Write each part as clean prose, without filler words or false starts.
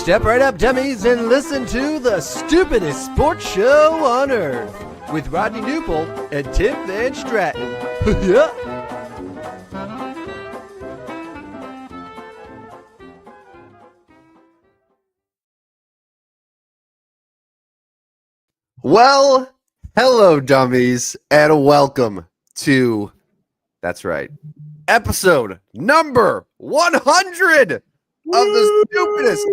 Step right up, dummies, and listen to the Stupidest Sports Show on Earth with Rodney Newpol and Tim Van Stratton. Yeah. Well, hello, dummies, and welcome to, that's right, episode number 100 of the Stupidest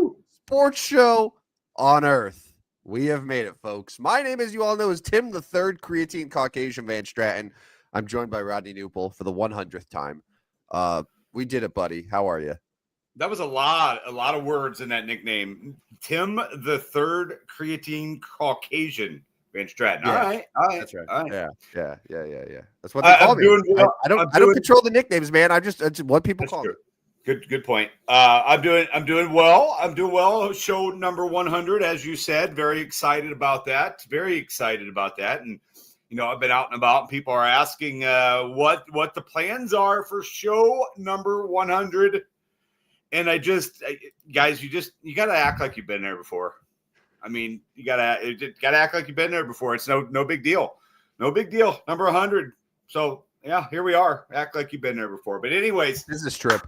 Sports Show on Earth. We have made it, folks. My name, as you all know, is Tim, the third creatine Caucasian Van Stratton. I'm joined by Rodney Newpol for the 100th time. We did it, buddy. How are you? That was a lot of words in that nickname. Tim, the third creatine Caucasian Van Stratton. Yeah. All right. That's right. All right. Yeah. That's what they call me. Well. I don't control the nicknames, man. It's what people call me. Good point. I'm doing well. I'm doing well. Show number 100, as you said. Very excited about that. And I've been out and about, and people are asking what the plans are for show number 100. And guys, you got to act like you've been there before. I mean, you got to act like you've been there before. It's no big deal. No big deal. Number 100. So, yeah, here we are. Act like you've been there before. But anyways. Business trip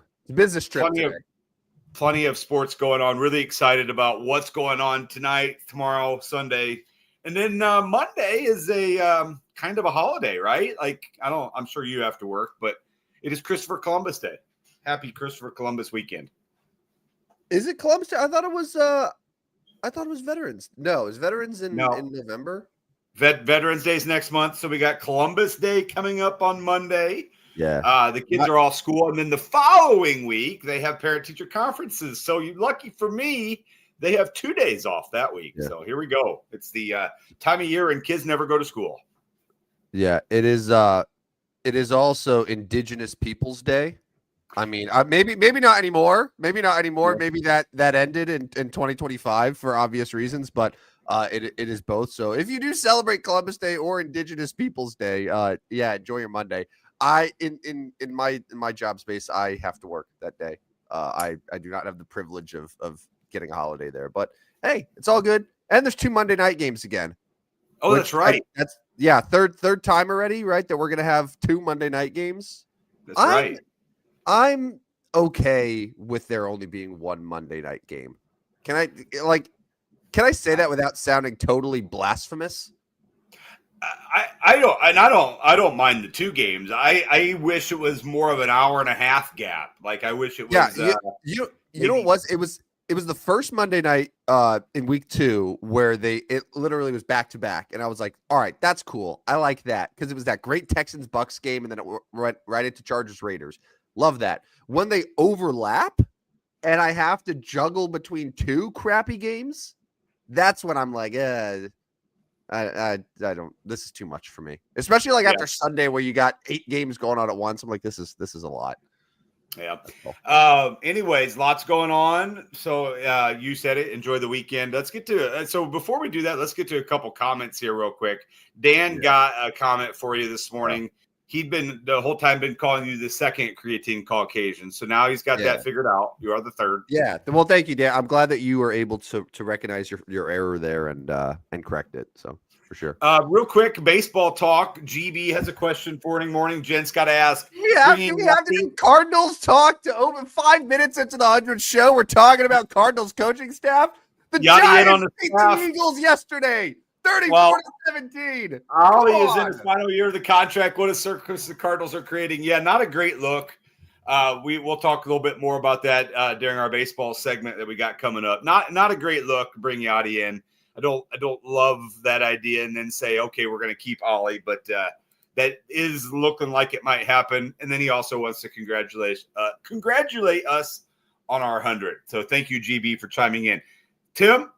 Plenty of sports going on. Really excited about what's going on tonight, tomorrow, Sunday. And then Monday is a kind of a holiday, right? Like, I'm sure you have to work, but it is Christopher Columbus Day. Happy Christopher Columbus weekend. Is it Columbus Day? I thought it was Veterans. No, is Veterans in November? Veterans Day is next month, so we got Columbus Day coming up on Monday. Yeah. The kids are off school, and then the following week they have parent-teacher conferences. So you lucky for me, they have 2 days off that week. Yeah. So here we go. It's the time of year and kids never go to school. Yeah, it is. It is also Indigenous Peoples Day. I mean, maybe not anymore. Yeah. Maybe that ended in 2025 for obvious reasons, but it is both. So if you do celebrate Columbus Day or Indigenous Peoples Day, enjoy your Monday. In my job space, I have to work that day. I do not have the privilege of getting a holiday there, but hey, it's all good. And there's 2 Monday night games again. Oh, that's right. Third time already, right? That we're gonna have 2 Monday night games. That's right. I'm okay with there only being 1 Monday night game. Can I say that without sounding totally blasphemous? I don't mind the 2 games. I wish it was more of an hour and a half gap. Like I wish it was. Yeah, you know what it was? It was the first Monday night in week 2 where it literally was back to back, and I was like, all right, that's cool. I like that because it was that great Texans Bucks game, and then it went right into Chargers Raiders. Love that. When they overlap, and I have to juggle between 2 crappy games, that's when I'm like, I don't. This is too much for me, especially after Sunday where you got 8 games going on at once. I'm like, this is a lot. Yeah. Anyways, lots going on. So you said it. Enjoy the weekend. Let's get to it. So before we do that, let's get to a couple comments here real quick. Dan got a comment for you this morning. He'd been the whole time calling you the second creatine Caucasian. So now he's got that figured out. You are the third. Yeah. Well, thank you, Dan. I'm glad that you were able to recognize your error there and correct it. So for sure. Real quick, baseball talk. GB has a question for morning. Gents got to ask. We have to do Cardinals talk to open 5 minutes into the 100th show. We're talking about Cardinals coaching staff. The Giants beat the Eagles yesterday. 34-17. Ollie is in his final year of the contract. What a circus the Cardinals are creating. Yeah, not a great look. We'll talk a little bit more about that during our baseball segment that we got coming up. Not a great look. Bring Yachty in. I don't love that idea and then say, okay, we're going to keep Ollie, but that is looking like it might happen. And then he also wants to congratulate us on our 100. So thank you, GB, for chiming in. Tim,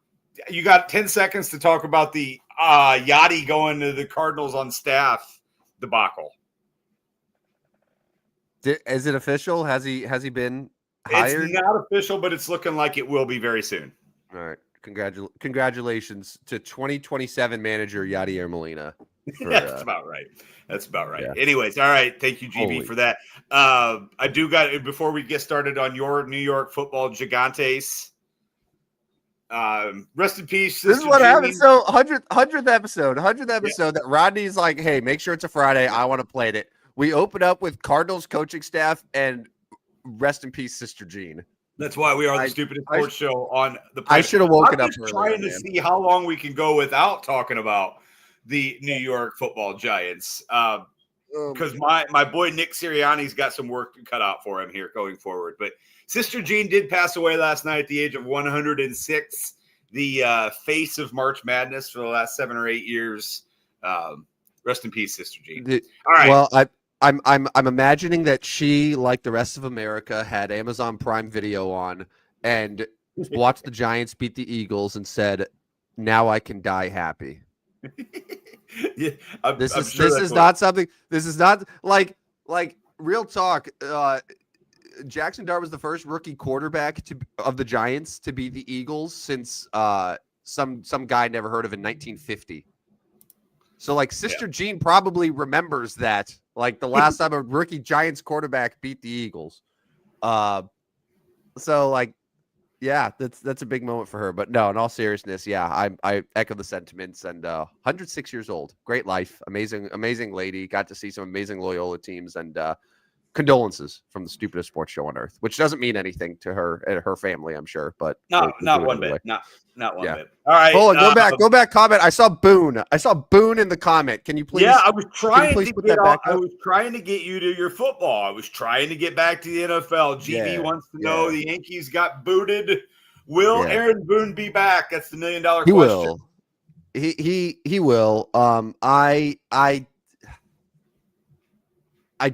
you got 10 seconds to talk about the Yachty going to the Cardinals on staff debacle. Is it official? Has he been hired? It's not official, but it's looking like it will be very soon. All right. Congratulations to 2027 manager Yadier Molina. That's about right. Yeah. Anyways, all right. Thank you, GB, for that. I do got, before we get started on your New York football Gigantes, Rest in peace, This is Sister what Jean. happened. So 100th episode that Rodney's like, hey, make sure it's a Friday. I want to play it. We open up with Cardinals coaching staff and rest in peace, Sister Jean. That's why we are the Stupidest Sports Show on the planet. I should have woken up I'm just trying to see how long we can go without talking about the New York Football Giants. Because my boy Nick Sirianni's got some work cut out for him here going forward. But Sister Jean did pass away last night at the age of 106. The face of March Madness for the last 7 or 8 years. Rest in peace, Sister Jean. All right. Well, I'm imagining that she, like the rest of America, had Amazon Prime Video on and watched the Giants beat the Eagles and said, "Now I can die happy." Yeah, this is not something. This is not like real talk. Jackson Dart was the first rookie quarterback of the Giants to beat the Eagles since some guy never heard of in 1950. So like Sister Jean probably remembers that, like the last time a rookie Giants quarterback beat the Eagles. So like, yeah, that's a big moment for her. But no, in all seriousness, yeah, I echo the sentiments. And 106 years old, great life, amazing lady. Got to see some amazing Loyola teams, and condolences from the Stupidest Sports Show on Earth, which doesn't mean anything to her and her family, I'm sure. But not one bit. Not one bit. All right, hold on, go back. Comment. I saw Boone in the comment. Can you please? Yeah, I was trying to get you to your football. I was trying to get back to the NFL. GB wants to know the Yankees got booted. Will Aaron Boone be back? That's the $1 million question. He will. I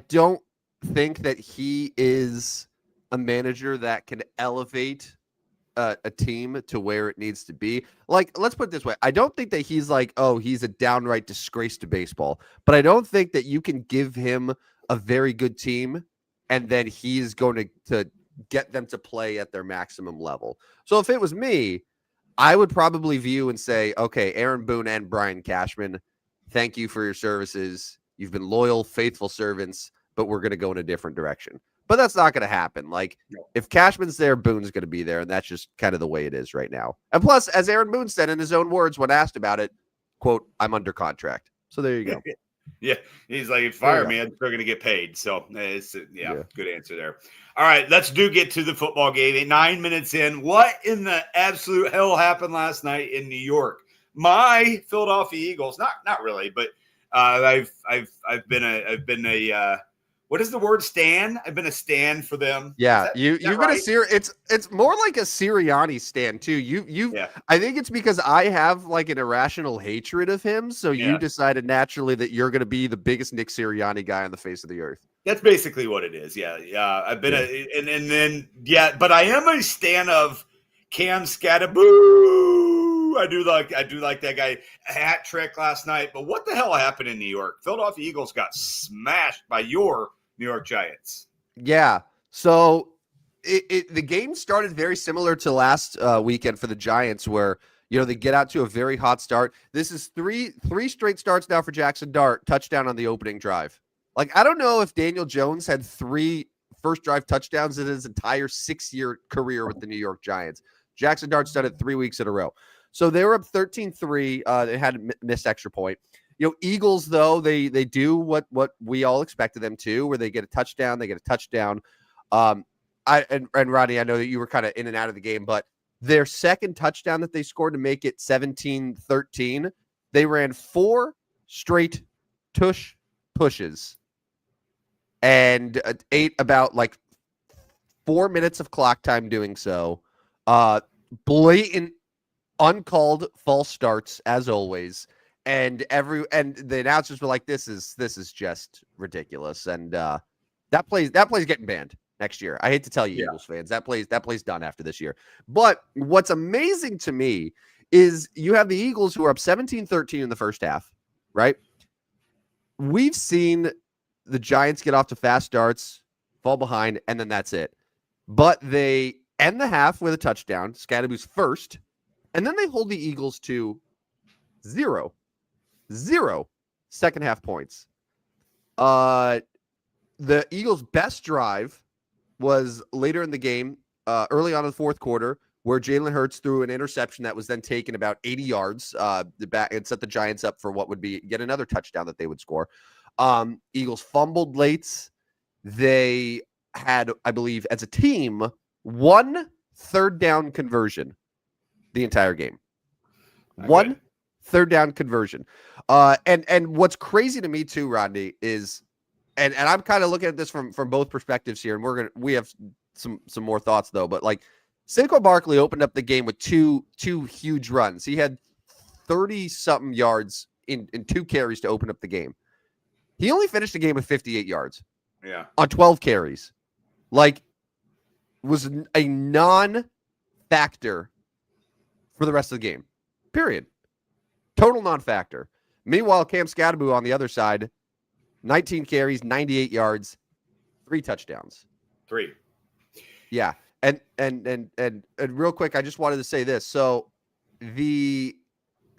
don't think that he is a manager that can elevate a team to where it needs to be. Like, let's put it this way. I don't think that he's like, oh, he's a downright disgrace to baseball, but I don't think that you can give him a very good team and then he's going to get them to play at their maximum level. So if it was me, I would probably view and say, okay, Aaron Boone and Brian Cashman, thank you for your services. You've been loyal, faithful servants, but we're going to go in a different direction. But that's not going to happen. Like, if Cashman's there, Boone's going to be there, and that's just kind of the way it is right now. And plus, as Aaron Boone said in his own words when asked about it, quote, I'm under contract. So there you go. Yeah, he's like, if fire me, I'm still going to get paid. So it's good answer there. All right, let's get to the football game. 9 minutes in. What in the absolute hell happened last night in New York? My Philadelphia Eagles, not really, but I've been a what is the word stan? I've been a stan for them. Yeah, you've been a it's more like a Sirianni stan too. I think it's because I have like an irrational hatred of him, so you decided naturally that you're going to be the biggest Nick Sirianni guy on the face of the earth. That's basically what it is. Yeah. I've been but I am a stan of Cam Scatterboo. I do like that guy. A hat trick last night. But what the hell happened in New York? Philadelphia Eagles got smashed by your New York Giants. Yeah. So the game started very similar to last weekend for the Giants, where they get out to a very hot start. This is three straight starts now for Jackson Dart, touchdown on the opening drive. Like, I don't know if Daniel Jones had 3 first drive touchdowns in his entire 6-year career with the New York Giants. Jackson Dart's done it 3 weeks in a row. So they were up 13-3. They had a missed extra point. Eagles, though, they do what we all expected them to, where they get a touchdown. And Rodney, I know that you were kind of in and out of the game, but their second touchdown that they scored to make it 17-13, they ran 4 straight tush pushes and ate about like 4 minutes of clock time doing so. Blatant, uncalled false starts as always. And the announcers were like, "This is just ridiculous." And that play's getting banned next year. I hate to tell you, Eagles fans, that play's done after this year. But what's amazing to me is you have the Eagles who are up 17-13 in the first half, right? We've seen the Giants get off to fast starts, fall behind, and then that's it. But they end the half with a touchdown, Scatterboo's first, and then they hold the Eagles to 0 second half points. The Eagles' best drive was later in the game, early on in the fourth quarter, where Jalen Hurts threw an interception that was then taken about 80 yards and set the Giants up for what would be yet another touchdown that they would score. Eagles fumbled late. They had, I believe, as a team, 1 third down conversion the entire game. Okay. 1 third down conversion. And what's crazy to me too, Rodney, is and I'm kind of looking at this from both perspectives here, and we have some more thoughts though, but like Saquon Barkley opened up the game with two huge runs. He had 30-something yards in 2 carries to open up the game. He only finished the game with 58 yards. Yeah. On 12 carries. Like, was a non-factor for the rest of the game. Period. Total non-factor. Meanwhile, Cam Scatterbo on the other side, 19 carries, 98 yards, 3 touchdowns. 3. Yeah. And real quick, I just wanted to say this. So the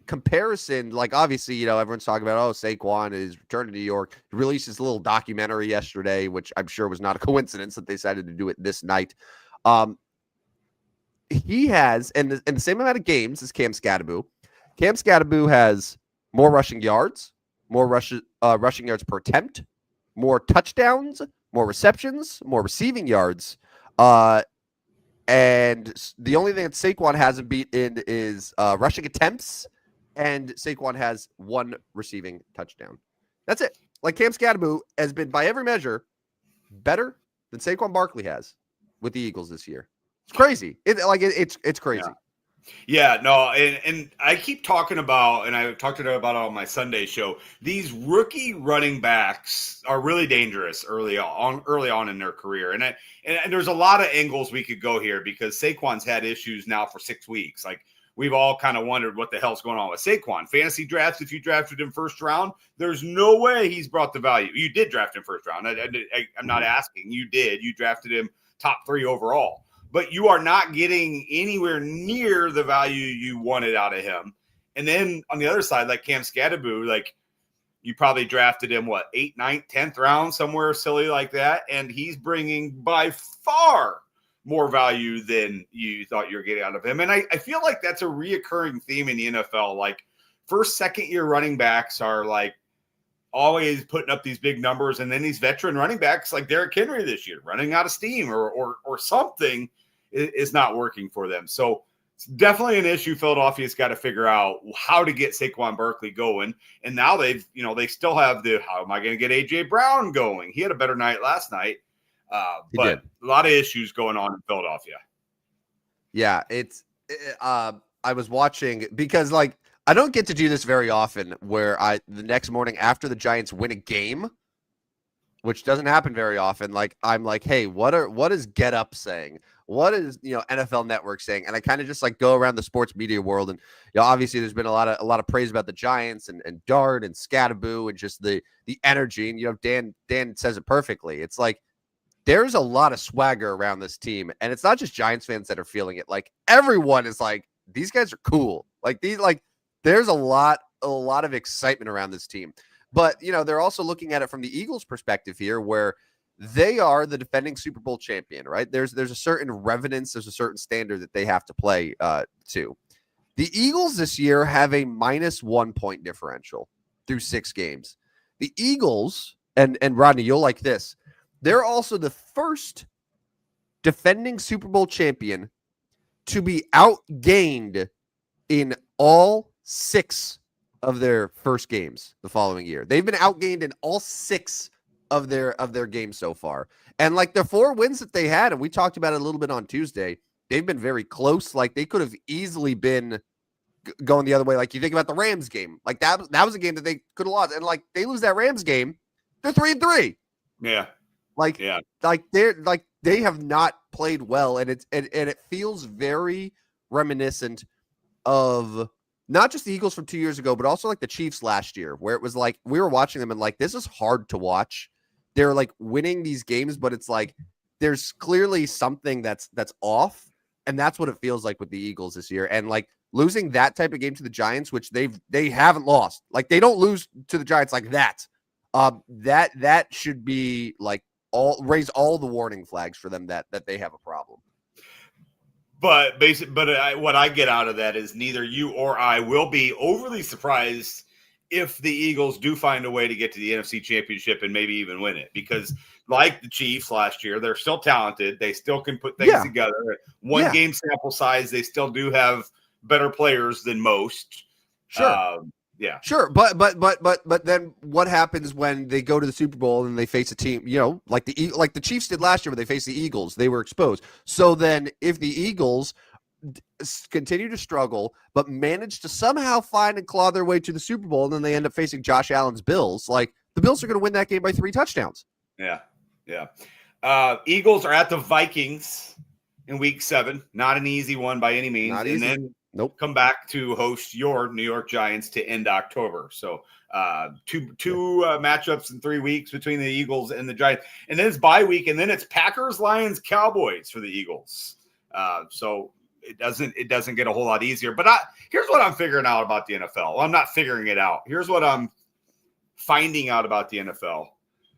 comparison, like obviously, you know, everyone's talking about, Saquon is returning to New York. He released his little documentary yesterday, which I'm sure was not a coincidence that they decided to do it this night. He has, in the same amount of games as Cam Scatterbo. Cam Scatterbo has more rushing yards, more rushing yards per attempt, more touchdowns, more receptions, more receiving yards. And the only thing that Saquon hasn't beaten is rushing attempts, and Saquon has 1 receiving touchdown. That's it. Like Cam Scatterbo has been, by every measure, better than Saquon Barkley has with the Eagles this year. It's crazy. It's crazy. Yeah, no, and I keep talking about, and I talked about it on my Sunday show, these rookie running backs are really dangerous early on in their career. And there's a lot of angles we could go here because Saquon's had issues now for 6 weeks. Like, we've all kind of wondered what the hell's going on with Saquon. Fantasy drafts, if you drafted him first round, there's no way he's brought the value. You did draft him first round. I'm not asking. You did. You drafted him top 3 overall. But you are not getting anywhere near the value you wanted out of him. And then on the other side, like Cam Scatterbo, like you probably drafted him, 8th, 9th, 10th round, somewhere silly like that. And he's bringing by far more value than you thought you were getting out of him. And I feel like that's a reoccurring theme in the NFL. Like first, second year running backs are like always putting up these big numbers. And then these veteran running backs like Derrick Henry this year running out of steam or something is not working for them. So it's definitely an issue Philadelphia's got to figure out how to get Saquon Barkley going. And now they still have how am I going to get A.J. Brown going? He had a better night last night. But a lot of issues going on in Philadelphia. Yeah, I was watching because like I don't get to do this very often where the next morning after the Giants win a game, which doesn't happen very often, like I'm like, hey, what is Get Up saying? What is NFL Network saying? And I kind of just like go around the sports media world, and obviously there's been a lot of praise about the Giants and Dart and Scatterbo and just the energy. And Dan says it perfectly. It's like there's a lot of swagger around this team, and it's not just Giants fans that are feeling it. Like everyone is like, these guys are cool. There's a lot of excitement around this team. But they're also looking at it from the Eagles' perspective here, where they are the defending Super Bowl champion, right? There's a certain reverence, there's a certain standard that they have to play to. The Eagles this year have a -1 point differential through 6 games. The Eagles, and Rodney, you'll like this, they're also the first defending Super Bowl champion to be outgained in all 6 of their first games the following year. They've been outgained in all 6 of their games so far. And like the 4 wins that they had, and we talked about it a little bit on Tuesday, they've been very close. Like they could have easily been going the other way. Like you think about the Rams game, like that was a game that they could have lost. And like they lose that Rams game, they're 3-3. Yeah. Like they have not played well. And it feels very reminiscent of not just the Eagles from 2 years ago, but also like the Chiefs last year, where it was like we were watching them and like this is hard to watch. They're like winning these games, but it's like there's clearly something that's off, and that's what it feels like with the Eagles this year. And like losing that type of game to the Giants, which they haven't lost, like they don't lose to the Giants like that. That should be like raise all the warning flags for them that they have a problem. But what I get out of that is neither you or I will be overly surprised if the Eagles do find a way to get to the NFC Championship and maybe even win it, because like the Chiefs last year, they're still talented. They still can put things together. One game sample size, they still do have better players than most. Sure. Sure. But then what happens when they go to the Super Bowl and they face a team, like the Chiefs did last year when they faced the Eagles, they were exposed. So then if the Eagles continue to struggle, but manage to somehow find and claw their way to the Super Bowl, and then they end up facing Josh Allen's Bills, like the Bills are going to win that game by 3 touchdowns. Yeah. Eagles are at the Vikings in week 7. Not an easy one by any means. Not easy. And then come back to host your New York Giants to end October. So two matchups in 3 weeks between the Eagles and the Giants. And then it's bye week, and then it's Packers, Lions, Cowboys for the Eagles. So it doesn't get a whole lot easier. But here's what I'm figuring out about the NFL. Well, I'm not figuring it out. Here's what I'm finding out about the NFL.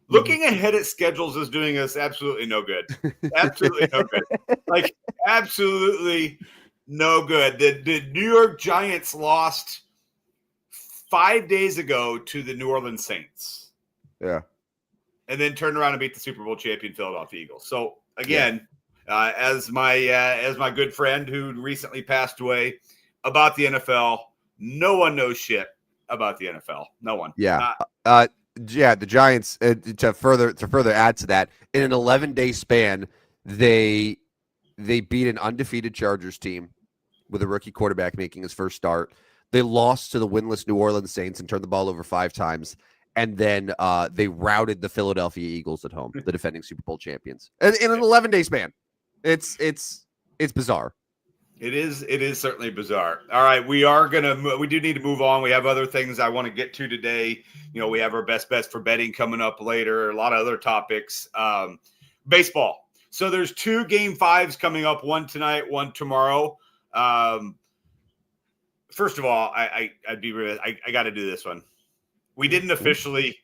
Looking ahead at schedules is doing us absolutely no good. Absolutely no good. Like, absolutely no good. The New York Giants lost 5 days ago to the New Orleans Saints. Yeah. And then turned around and beat the Super Bowl champion Philadelphia Eagles. So, again, as my good friend who recently passed away about the NFL, no one knows shit about the NFL. No one. Yeah. The Giants, to further add to that, in an 11-day span, they beat an undefeated Chargers team with a rookie quarterback making his first start. They lost to the winless New Orleans Saints and turned the ball over 5 times. And then they routed the Philadelphia Eagles at home, the defending Super Bowl champions, in an 11-day span. It's bizarre. It is certainly bizarre. All right, we do need to move on. We have other things I want to get to today. We have our best bets for betting coming up later. A lot of other topics. Baseball. So there's 2 game 5s coming up. One tonight, one tomorrow. First of all, I'd be real. I got to do this one. We didn't officially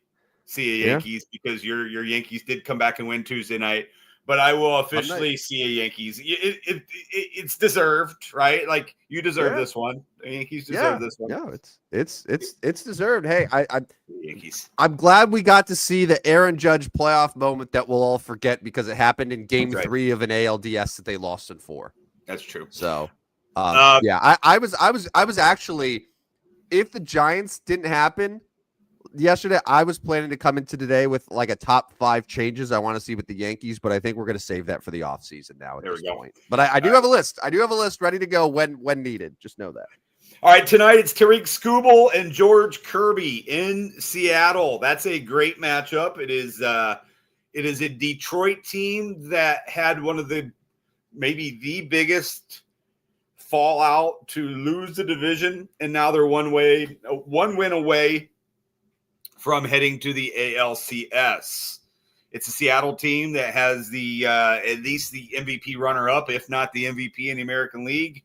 see a Yankees because your Yankees did come back and win Tuesday night. But I will officially see a Yankees. It's deserved, right? Like, you deserve this one. The Yankees deserve this one. No, it's deserved. Hey, Yankees. I'm glad we got to see the Aaron Judge playoff moment that we'll all forget because it happened in Game 3 of an ALDS that they lost in 4. That's true. So, I was actually, if the Giants didn't happen yesterday, I was planning to come into today with like a top 5 changes I want to see with the Yankees, but I think we're going to save that for the offseason now at this point. But I do have a list. I do have a list ready to go when needed. Just know that. All right, tonight it's Tariq Skubal and George Kirby in Seattle. That's a great matchup. It is a Detroit team that had one of maybe the biggest fallout to lose the division, and now they're one win away from heading to the ALCS. It's a Seattle team that has at least the MVP runner-up, if not the MVP in the American League.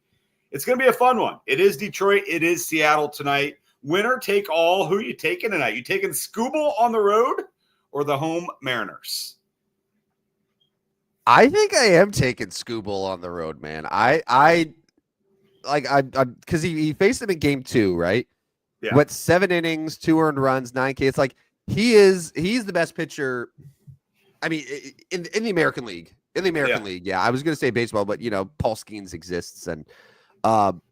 It's going to be a fun one. It is Detroit. It is Seattle tonight. Winner take all. Who are you taking tonight? You taking Skubal on the road or the home Mariners? I think I am taking Skubal on the road, man. Because he faced him in Game 2, right? Yeah. What, 7 innings, 2 earned runs, 9 Ks. It's like he's the best pitcher. I mean, in the American League. In the American League, yeah. I was going to say baseball, but Paul Skeens exists, and Tariq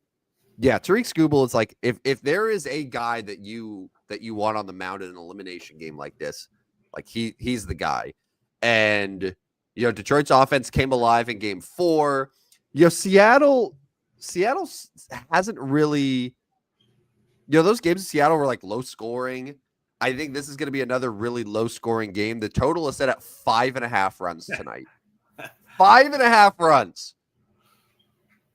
Skubal is like if there is a guy that you want on the mound in an elimination game like this, like he's the guy. And Detroit's offense came alive in Game 4. Seattle hasn't really. Those games in Seattle were like low scoring. I think this is going to be another really low scoring game. The total is set at 5.5 runs tonight. 5.5 runs.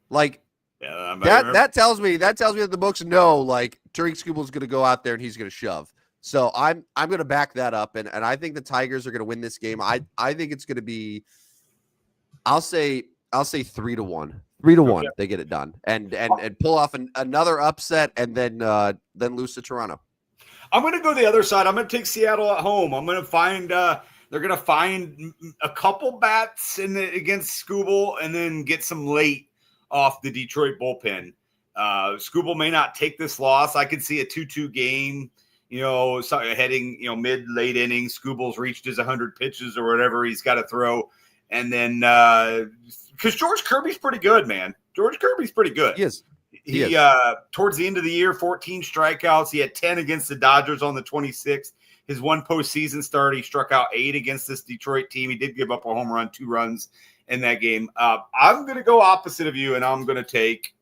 Like that tells me that the books know like Tariq Skubal is going to go out there and he's going to shove. So I'm going to back that up, and I think the Tigers are going to win this game. I think it's going to be. I'll say 3-1. 3-1, they get it done, and pull off another upset, and then lose to Toronto. I'm going to go the other side. I'm going to take Seattle at home. I'm going to find they're going to find a couple bats against Skubal, and then get some late off the Detroit bullpen. Skubal may not take this loss. I could see a 2-2 game, heading, mid-late innings. Skubal's reached his 100 pitches or whatever he's got to throw. And then because George Kirby's pretty good, man. George Kirby's pretty good. He is. He towards the end of the year, 14 strikeouts. He had 10 against the Dodgers on the 26th. His one postseason start, he struck out 8 against this Detroit team. He did give up a home run, 2 runs in that game. I'm going to go opposite of you, and I'm going to take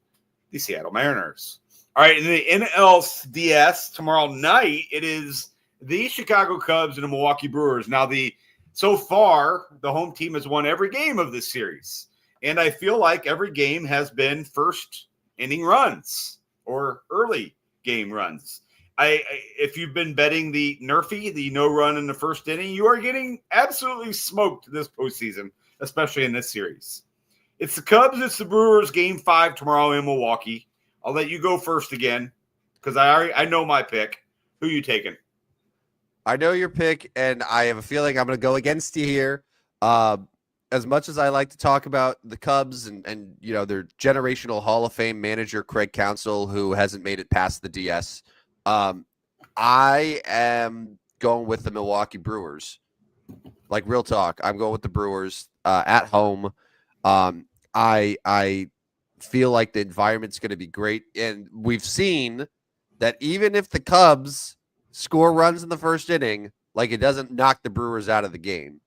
the Seattle Mariners. All right, in the NLDS tomorrow night, it is the Chicago Cubs and the Milwaukee Brewers. Now, so far, the home team has won every game of this series. And I feel like every game has been first inning runs or early game runs. If you've been betting the Nerfy, the no run in the first inning, you are getting absolutely smoked this postseason, especially in this series. It's the Cubs, it's the Brewers, game 5 tomorrow in Milwaukee. I'll let you go first again because I know my pick. Who you taking? I know your pick, and I have a feeling I'm going to go against you here. As much as I like to talk about the Cubs and their generational Hall of Fame manager, Craig Counsell, who hasn't made it past the DS, I am going with the Milwaukee Brewers. Like, real talk, I'm going with the Brewers at home. I feel like the environment's going to be great, and we've seen that even if the Cubs score runs in the first inning, like, it doesn't knock the Brewers out of the game.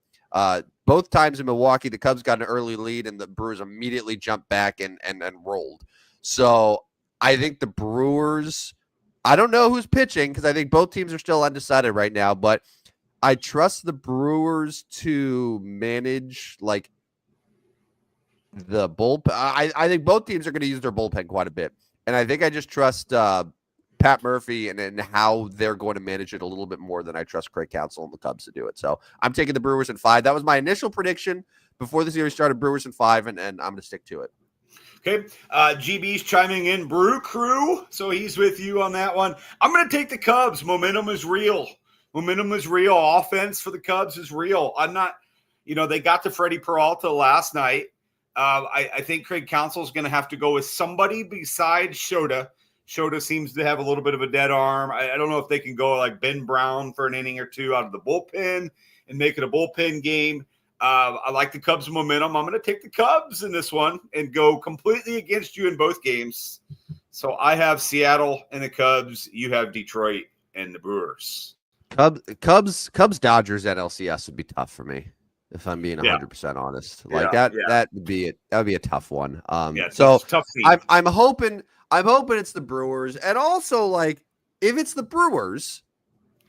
Both times in Milwaukee, the Cubs got an early lead and the Brewers immediately jumped back and rolled. So I think the Brewers, I don't know who's pitching because I think both teams are still undecided right now, but I trust the Brewers to manage like the bullpen. I think both teams are going to use their bullpen quite a bit. And I think I just trust Pat Murphy and how they're going to manage it a little bit more than I trust Craig Counsell and the Cubs to do it. So I'm taking the Brewers in 5. That was my initial prediction before the series started, Brewers in 5, and I'm going to stick to it. Okay. GB's chiming in, Brew Crew. So he's with you on that one. I'm going to take the Cubs. Momentum is real. Offense for the Cubs is real. I'm not, they got to Freddie Peralta last night. I think Craig Counsell is going to have to go with somebody besides Shota. Shota seems to have a little bit of a dead arm. I don't know if they can go like Ben Brown for an inning or two out of the bullpen and make it a bullpen game. I like the Cubs' momentum. I'm going to take the Cubs in this one and go completely against you in both games. So I have Seattle and the Cubs. You have Detroit and the Brewers. Cubs Dodgers at LCS would be tough for me if I'm being 100% honest. Like that would be it. That would be a tough one. So tough team. I'm hoping it's the Brewers. And also, like, if it's the Brewers,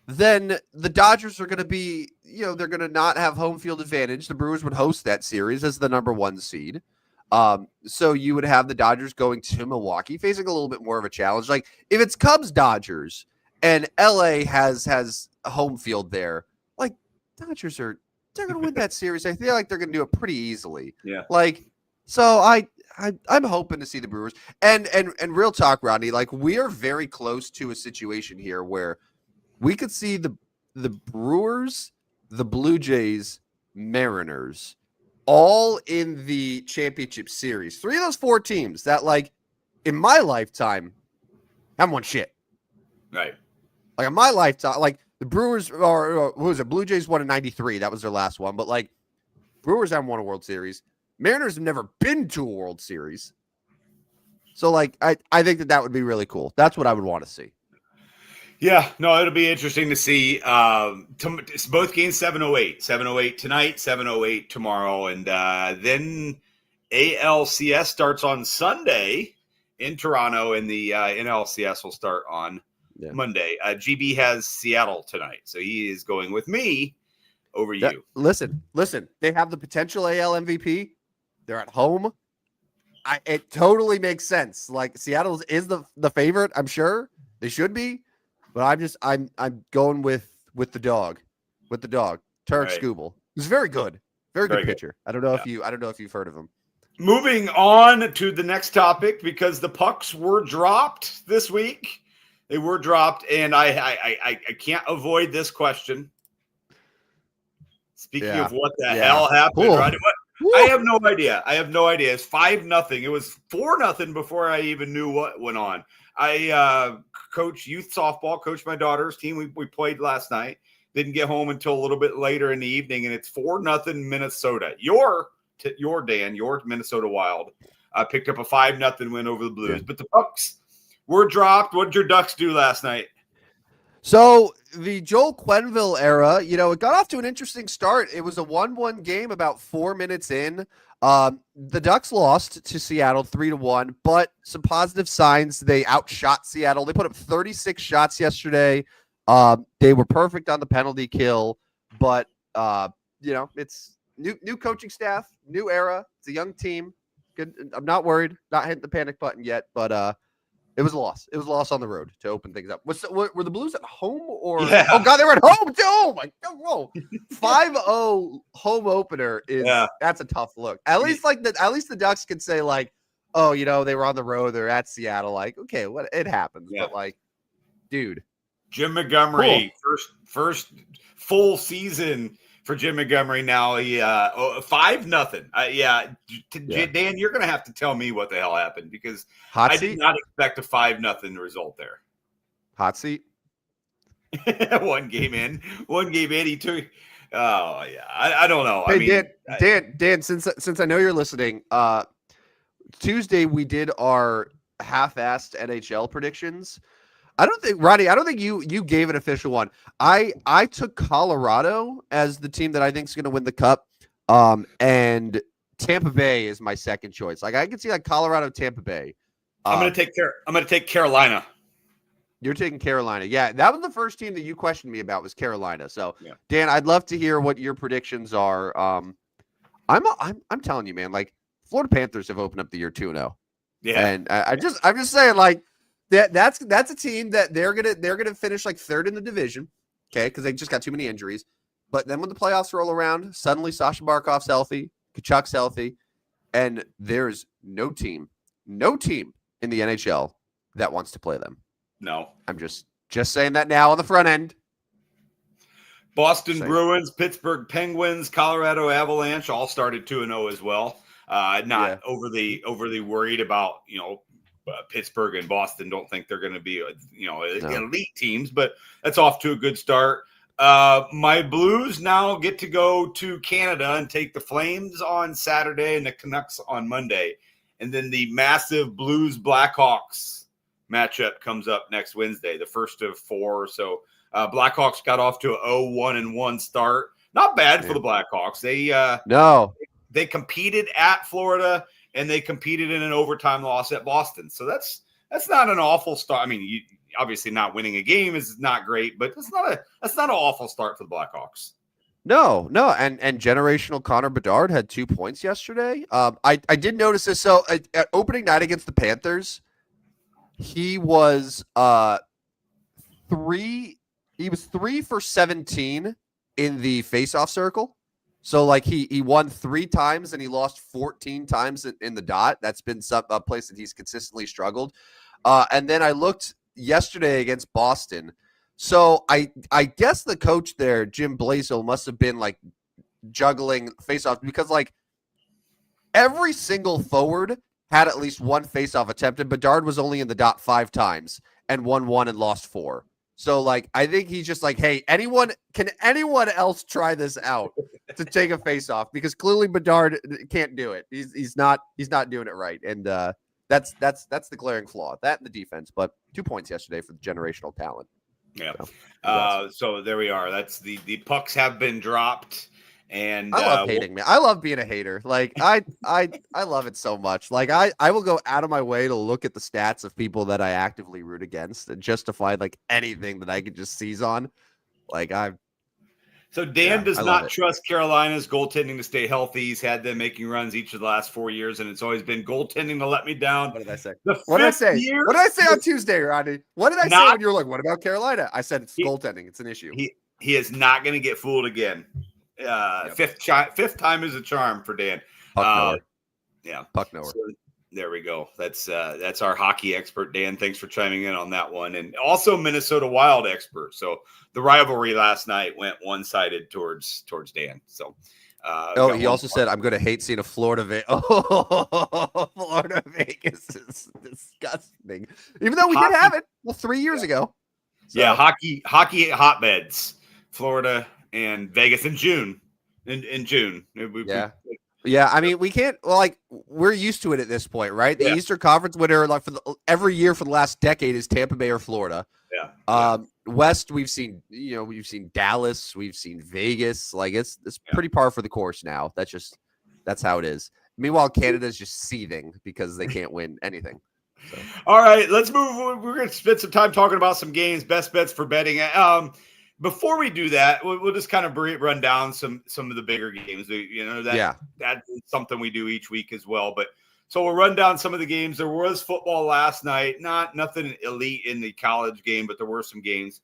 then the Dodgers are going to be, they're going to not have home field advantage. The Brewers would host that series as the number 1 seed. So you would have the Dodgers going to Milwaukee, facing a little bit more of a challenge. Like, if it's Cubs Dodgers and LA has a home field there, like, Dodgers they're going to win that series. I feel like they're going to do it pretty easily. Yeah. Like, so I'm hoping to see the Brewers and real talk, Rodney, like, we are very close to a situation here where we could see the Brewers, the Blue Jays, Mariners all in the championship series. 3 of those 4 teams that, like, in my lifetime haven't won shit. Right. Like, in my lifetime, like, the Brewers or who was it? Blue Jays won in 93. That was their last one. But, like, Brewers haven't won a World Series. Mariners have never been to a World Series. So, like, I think that would be really cool. That's what I would want to see. Yeah, no, it'll be interesting to see. It's both games 7:08. 7:08 tonight, 7:08 tomorrow. And then ALCS starts on Sunday in Toronto, and the NLCS will start on Monday. GB has Seattle tonight, so he is going with me over you. Listen. They have the potential AL MVP. They're at home. It totally makes sense. Like, Seattle is the favorite. I'm sure they should be, but I'm going with the dog, Tarek Skubal. He's very good, very good pitcher. I don't know if you've heard of him. Moving on to the next topic, because the pucks were dropped this week. They were dropped, and I can't avoid this question. Speaking of what the hell happened, right? I have no idea. It's 5-0. It was 4-0 before I even knew what went on. I coach youth softball, coached my daughter's team. We played last night. Didn't get home until a little bit later in the evening, and it's 4-0 Minnesota. Your Minnesota Wild picked up a 5-0 win over the Blues. Yeah. But the Bucks were dropped. What did your Ducks do last night? So the Joel Quenneville era, it got off to an interesting start. It was a 1-1 game about 4 minutes in. The Ducks lost to Seattle 3-1, but some positive signs. They outshot Seattle. They put up 36 shots yesterday. They were perfect on the penalty kill, but it's new coaching staff, new era. It's a young team. Good. I'm not worried. Not hitting the panic button yet, but it was a loss. It was a loss on the road to open things up. Were the Blues at home or? Yeah. Oh God, they were at home too. Oh my God! Whoa, 5-0 home opener is that's a tough look. At least the Ducks can say like, oh, they were on the road. They're at Seattle. Like, okay, it happens. Yeah. But like, dude, Jim Montgomery, first full season for Jim Montgomery. Now he 5-0. Dan, you're gonna have to tell me what the hell happened because I did not expect a 5-0 result there. Hot seat. One game in, he took. Oh yeah, I don't know. Hey, Dan, since I know you're listening, Tuesday we did our half-assed NHL predictions. Rodney, I don't think you gave an official one. I took Colorado as the team that I think is going to win the cup. And Tampa Bay is my second choice. Like I can see like Colorado, Tampa Bay. I'm going to take Carolina. You're taking Carolina. Yeah, that was the first team that you questioned me about was Carolina. So, Dan, I'd love to hear what your predictions are. I'm telling you, man, like Florida Panthers have opened up the year 2-0. Yeah. And I'm just saying like that's a team that they're gonna finish like third in the division, okay? Because they just got too many injuries. But then when the playoffs roll around, suddenly Sasha Barkov's healthy, Kachuk's healthy, and there's no team in the NHL that wants to play them. No, I'm just saying that now on the front end. Boston Bruins, Pittsburgh Penguins, Colorado Avalanche all started 2-0 as well. Not overly worried about Pittsburgh and Boston. Don't think they're going to be elite teams, but that's off to a good start. My Blues now get to go to Canada and take the Flames on Saturday and the Canucks on Monday, and then the massive Blues Blackhawks matchup comes up next Wednesday, the first of 4. So Blackhawks got off to a 0-1-1 start. Not bad for the Blackhawks. They competed at Florida and they competed in an overtime loss at Boston. So that's not an awful start. I mean, obviously not winning a game is not great, but that's not an awful start for the Blackhawks. No, and generational Connor Bedard had 2 points yesterday. I did notice this. So at opening night against the Panthers, he was 3 for 17 in the faceoff circle. So like he won 3 times and he lost 14 times in the dot. That's been a place that he's consistently struggled. And then I looked yesterday against Boston. So I guess the coach there, Jim Blaisdell, must have been like juggling faceoffs because like every single forward had at least one faceoff attempted. Bedard was only in the dot 5 times and won 1 and lost 4. So like I think he's just like, hey, can anyone else try this out to take a faceoff? Because clearly Bedard can't do it. He's not doing it right. And that's the glaring flaw. That and the defense, but 2 points yesterday for the generational talent. Yeah. So there we are. That's the pucks have been dropped. And I love hating, man. I love being a hater. Like I love it so much. Like I will go out of my way to look at the stats of people that I actively root against and just to find like anything that I could just seize on. Like So Dan does not trust Carolina's goaltending to stay healthy. He's had them making runs each of the last 4 years, and it's always been goaltending to let me down. What did I say? What did I say on Tuesday, Rodney? What did I say when you were like, what about Carolina? I said it's goaltending. It's an issue. He is not going to get fooled again. Fifth time is a charm for Dan. Puck knower. Yeah. Puck knower. There we go. That's our hockey expert, Dan. Thanks for chiming in on that one. And also Minnesota Wild expert. So the rivalry last night went one-sided towards Dan. So he also said, I'm going to hate seeing a Florida Florida Vegas is disgusting. Even though we did have it 3 years ago. So. Yeah, hockey hotbeds, Florida and Vegas in June. In June. Yeah, I mean, we can't we're used to it at this point, right? The Eastern Conference winner every year for the last decade is Tampa Bay or Florida. Yeah. West, we've seen Dallas, we've seen Vegas. Like it's pretty par for the course now. That's how it is. Meanwhile, Canada's just seething because they can't win anything. So. All right, let's move. We're going to spend some time talking about some games, best bets for betting. Before we do that, we'll just kind of run down some of the bigger games. That's something we do each week as well. But so we'll run down some of the games. There was football last night, nothing elite in the college game, but there were some games.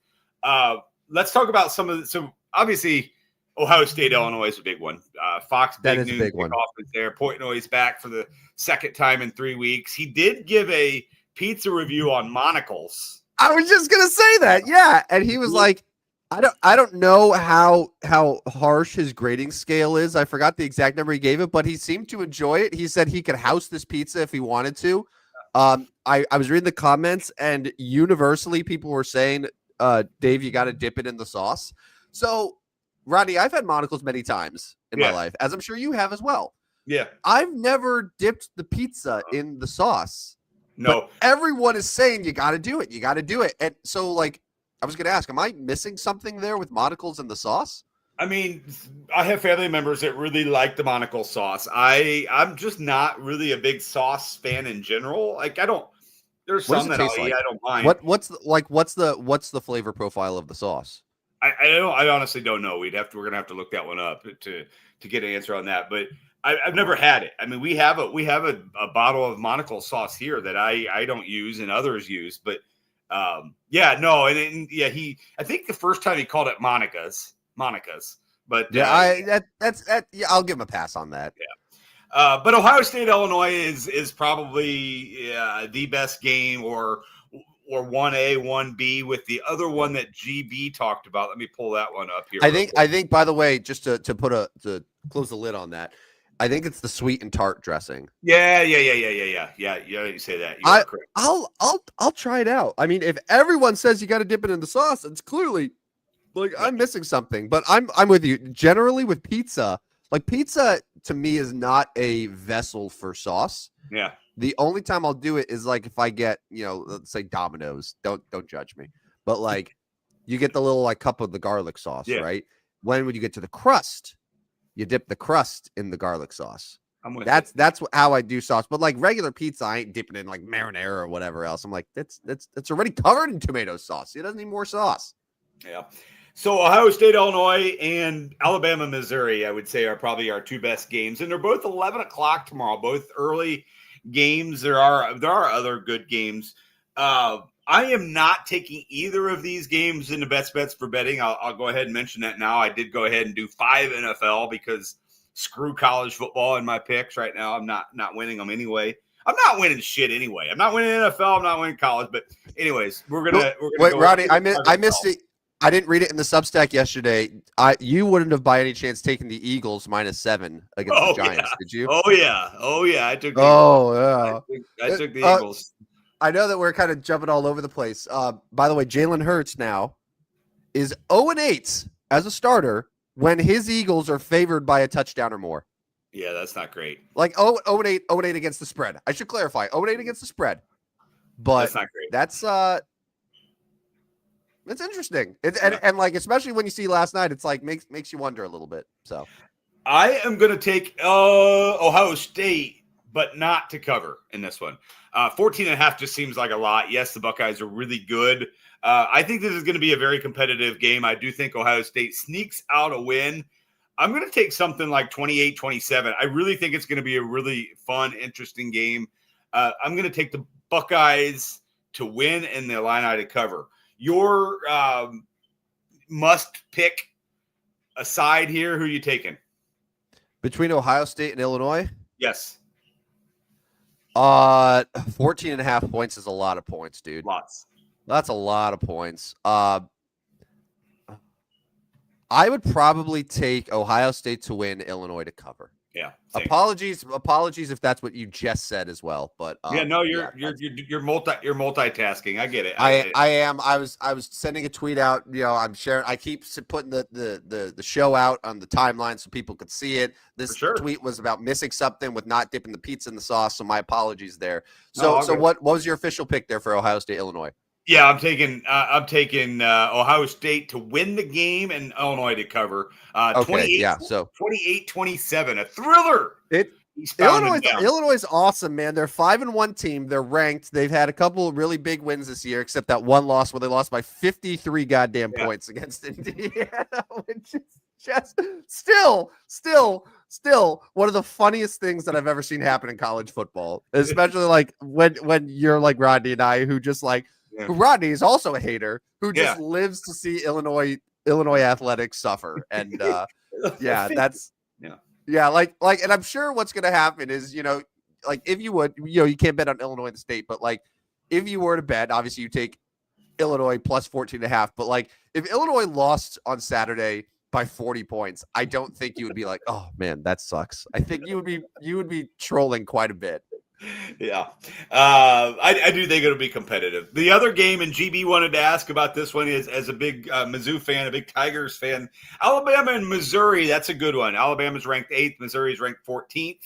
Let's talk about some of the. So obviously, Ohio State, Illinois is a big one. Fox big news kickoff is there. Portnoy's back for the second time in 3 weeks. He did give a pizza review on monocles. I was just gonna say that, yeah, and he was like. I don't know how harsh his grading scale is. I forgot the exact number he gave it, but he seemed to enjoy it. He said he could house this pizza if he wanted to. I was reading the comments, and universally people were saying, Dave, you got to dip it in the sauce. So, Rodney, I've had monocles many times in my life, as I'm sure you have as well. Yeah. I've never dipped the pizza in the sauce. No. But everyone is saying you got to do it. You got to do it. And so, I was going to ask, am I missing something there with monocles and the sauce? I mean, I have family members that really like the monocle sauce. I'm just not really a big sauce fan in general. There's some that I'll eat, I don't mind. What's the flavor profile of the sauce? I honestly don't know. We're going to have to look that one up to get an answer on that. But I've never had it. I mean, we have a bottle of monocle sauce here that I don't use and others use, but I think the first time he called it Monica's, but I'll give him a pass on that. Yeah. But Ohio State, Illinois is probably the best game or 1A, 1B with the other one that GB talked about. Let me pull that one up here. I think, by the way, just to close the lid on that, I think it's the sweet and tart dressing. Yeah. You say that. You're correct. I'll try it out. I mean, if everyone says you got to dip it in the sauce, it's clearly I'm missing something. But I'm with you. Generally with pizza, pizza to me is not a vessel for sauce. Yeah. The only time I'll do it is if I get, let's say Domino's. Don't judge me. But you get the little cup of the garlic sauce, right? When you get to the crust, you dip the crust in the garlic sauce. That's how I do sauce. But regular pizza, I ain't dipping in marinara or whatever else. I'm that's already covered in tomato sauce. It doesn't need more sauce. Yeah. So Ohio State, Illinois, and Alabama, Missouri, I would say are probably our two best games, and they're both 11 o'clock tomorrow. Both early games. There are other good games. I am not taking either of these games into best bets for betting. I'll go ahead and mention that now. I did go ahead and do 5 NFL because screw college football in my picks right now. I'm not winning them anyway. I'm not winning shit anyway. I'm not winning NFL. I'm not winning college. But anyways, we're gonna wait, Rodney. I missed it. I didn't read it in the Substack yesterday. You wouldn't have by any chance taken the Eagles -7 against the Giants, did you? Oh yeah. I took. The I took the Eagles. I know that we're kind of jumping all over the place. By the way, Jalen Hurts now is 0-8 as a starter when his Eagles are favored by a touchdown or more. Yeah, that's not great. 0-8 against the spread. I should clarify, 0-8 against the spread. But that's not great. It's interesting. And especially when you see last night, it's makes you wonder a little bit. So I am going to take Ohio State, but not to cover in this one. 14.5 just seems like a lot. Yes, the Buckeyes are really good. I think this is going to be a very competitive game. I do think Ohio State sneaks out a win. I'm going to take something like 28-27. I really think it's going to be a really fun, interesting game. I'm going to take the Buckeyes to win and the Illini to cover. Your must pick a side here. Who are you taking? Between Ohio State and Illinois? Yes. 14.5 points is a lot of points, dude. Lots. That's a lot of points. I would probably take Ohio State to win, Illinois to cover. Yeah. Same. Apologies if that's what you just said as well. But you're multitasking. I get it. I am. I was sending a tweet out. I'm sharing. I keep putting the show out on the timeline so people could see it. This tweet was about missing something with not dipping the pizza in the sauce. So my apologies there. So what was your official pick there for Ohio State, Illinois? Yeah, I'm taking Ohio State to win the game and Illinois to cover. 28-27, a thriller. Illinois is awesome, man. They're 5-1 team. They're ranked. They've had a couple of really big wins this year, except that one loss where they lost by 53 goddamn points against Indiana, which is just still one of the funniest things that I've ever seen happen in college football. Especially like when you're like Rodney and I, who just like. Rodney is also a hater who just lives to see Illinois athletics suffer. And and I'm sure what's going to happen is, like if you would, you can't bet on Illinois in the state, but like if you were to bet, obviously you take Illinois plus 14.5. But like if Illinois lost on Saturday by 40 points, I don't think you would be like, oh man, that sucks. I think you would be trolling quite a bit. Yeah, I do think it'll be competitive. The other game, and GB wanted to ask about this one, is as a big Mizzou fan, a big Tigers fan, Alabama and Missouri. That's a good one. Alabama's ranked 8th. Missouri's ranked 14th.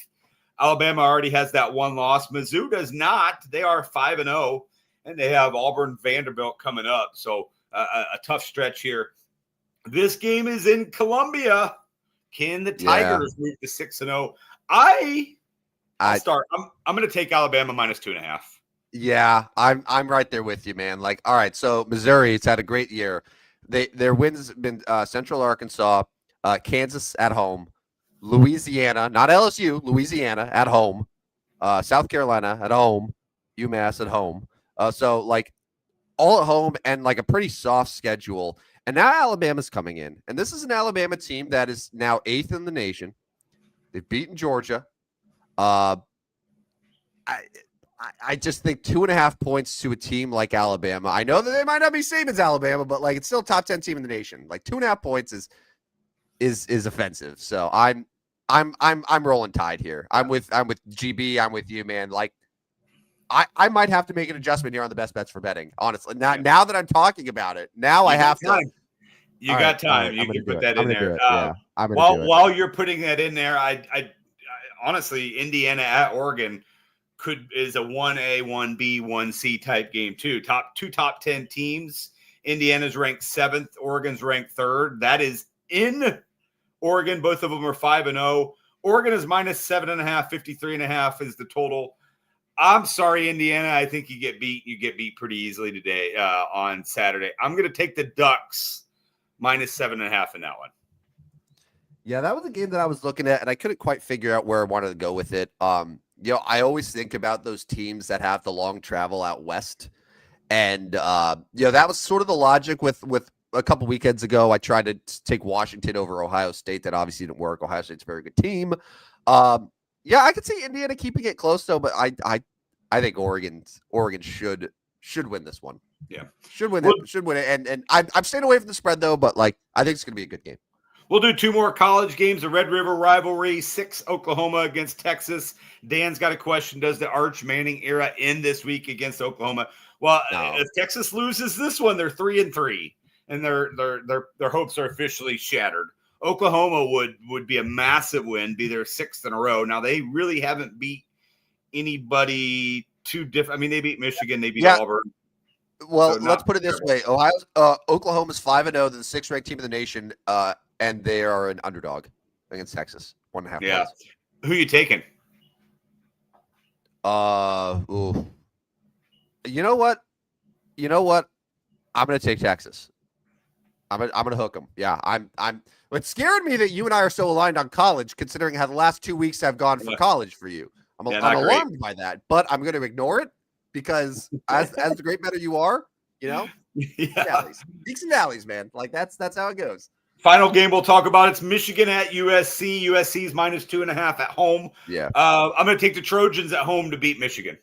Alabama already has that one loss. Mizzou does not. They are 5-0, and they have Auburn, Vanderbilt coming up. So a tough stretch here. This game is in Columbia. Can the Tigers move to 6-0? I'm going to take Alabama minus 2.5. Yeah, I'm right there with you, man. Like, all right, so Missouri, it's had a great year. Their wins have been Central Arkansas, Kansas at home, Louisiana, not LSU, Louisiana at home, South Carolina at home, UMass at home. So like all at home and like a pretty soft schedule. And now Alabama's coming in, and this is an Alabama team that is now 8th in the nation. They've beaten Georgia. I just think 2.5 points to a team like Alabama. I know that they might not be same as Alabama, but like it's still a top 10 team in the nation. Like 2.5 points is offensive. So I'm rolling Tide here. I'm with GB. I'm with you, man. Like I might have to make an adjustment here on the best bets for betting. Honestly, now that I'm talking about it, I have to. You got time. You can put that in there. While you're putting that in there, I honestly, Indiana at Oregon is a 1A, 1B, 1C type game too. Top 10 teams. Indiana's ranked 7th. Oregon's ranked 3rd. That is in Oregon. Both of them are 5-0. Oregon is minus 7.5. 53.5 is the total. I'm sorry, Indiana. I think you get beat. You get beat pretty easily today on Saturday. I'm going to take the Ducks minus 7.5 in that one. Yeah, that was a game that I was looking at, and I couldn't quite figure out where I wanted to go with it. I always think about those teams that have the long travel out west, and that was sort of the logic with a couple weekends ago. I tried to take Washington over Ohio State. That obviously didn't work. Ohio State's a very good team. I could see Indiana keeping it close though, but I think Oregon should win this one. Yeah, should win it. And I'm staying away from the spread though, but like I think it's going to be a good game. We'll do 2 more college games. The Red River rivalry, 6 Oklahoma against Texas. Dan's got a question. Does the Arch Manning era end this week against Oklahoma? Well, if Texas loses this one, they're 3-3, and their hopes are officially shattered. Oklahoma would be a massive win, be their 6th in a row. Now, they really haven't beat anybody too different. I mean, they beat Michigan. They beat Auburn. Well, let's put it this way. Oklahoma's 5-0. They're the 6th ranked team in the nation. And they are an underdog against Texas. 1.5 points. Who are you taking? You know what? I'm going to take Texas. I'm going to hook them. Yeah, it scared me that you and I are so aligned on college, considering how the last 2 weeks have gone for college for you. I'm alarmed by that, but I'm going to ignore it because as the great bettor you are, peaks and valleys, man. Like that's how it goes. Final game we'll talk about. It's Michigan at USC. USC's -2.5 at home. Yeah. I'm going to take the Trojans at home to beat Michigan.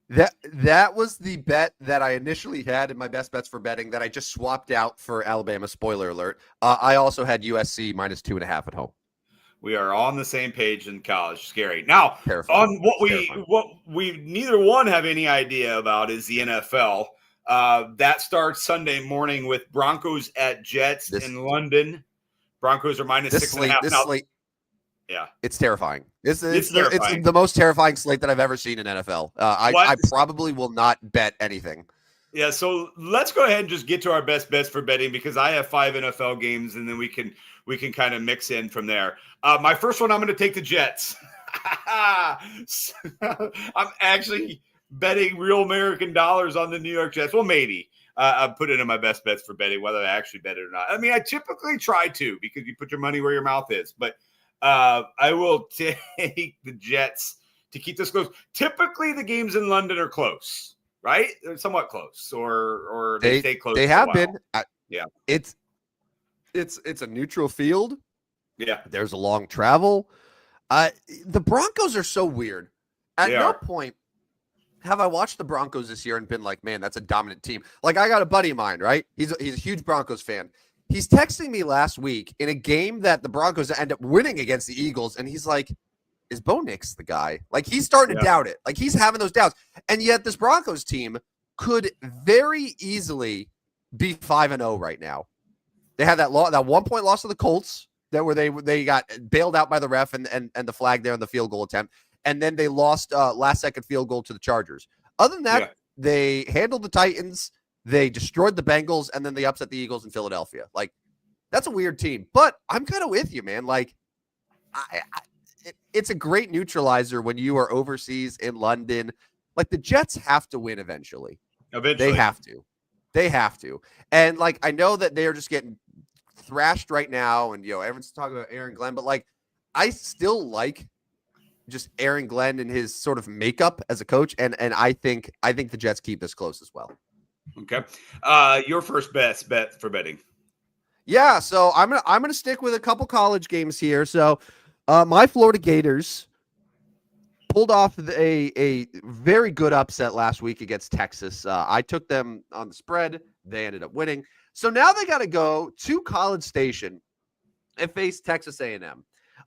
That was the bet that I initially had in my best bets for betting that I just swapped out for Alabama. Spoiler alert. I also had USC -2.5 at home. We are on the same page in college. Scary. Now, Terrifying. on what we neither one have any idea about is the NFL. That starts Sunday morning with Broncos at Jets in London. Broncos are -6.5. Yeah, it's terrifying. It's terrifying. It's the most terrifying slate that I've ever seen in NFL. I probably will not bet anything. Yeah, so let's go ahead and just get to our best bets for betting because I have 5 NFL games, and then we can kind of mix in from there. My first one, I'm going to take the Jets. I'm actually betting real American dollars on the New York Jets. Well, maybe. I put it in my best bets for betting, whether I actually bet it or not. I mean, I typically try to because you put your money where your mouth is, but I will take the Jets to keep this close. Typically, the games in London are close, right? They're somewhat close, or they stay close. They have been. Yeah, it's a neutral field. Yeah, there's a long travel. The Broncos are so weird. At no point have I watched the Broncos this year and been like, man, that's a dominant team. Like, I got a buddy of mine, right? He's a huge Broncos fan. He's texting me last week in a game that the Broncos end up winning against the Eagles, and he's like, is Bo Nix the guy? Like, he's starting to doubt it. Like, he's having those doubts. And yet this Broncos team could very easily be 5-0 right now. They had that 1-point loss to the Colts where they got bailed out by the ref and the flag there in the field goal attempt. And then they lost last-second field goal to the Chargers. Other than that, they handled the Titans. They destroyed the Bengals, and then they upset the Eagles in Philadelphia. Like, that's a weird team. But I'm kind of with you, man. Like, it's a great neutralizer when you are overseas in London. Like, the Jets have to win eventually. They have to. And, like, I know that they're just getting thrashed right now, and, everyone's talking about Aaron Glenn. But, like, I still like just Aaron Glenn and his sort of makeup as a coach. And I think the Jets keep this close as well. Okay. Your first best bet for betting. Yeah, so I'm gonna stick with a couple college games here. So my Florida Gators pulled off a very good upset last week against Texas. I took them on the spread. They ended up winning. So now they got to go to College Station and face Texas A&M.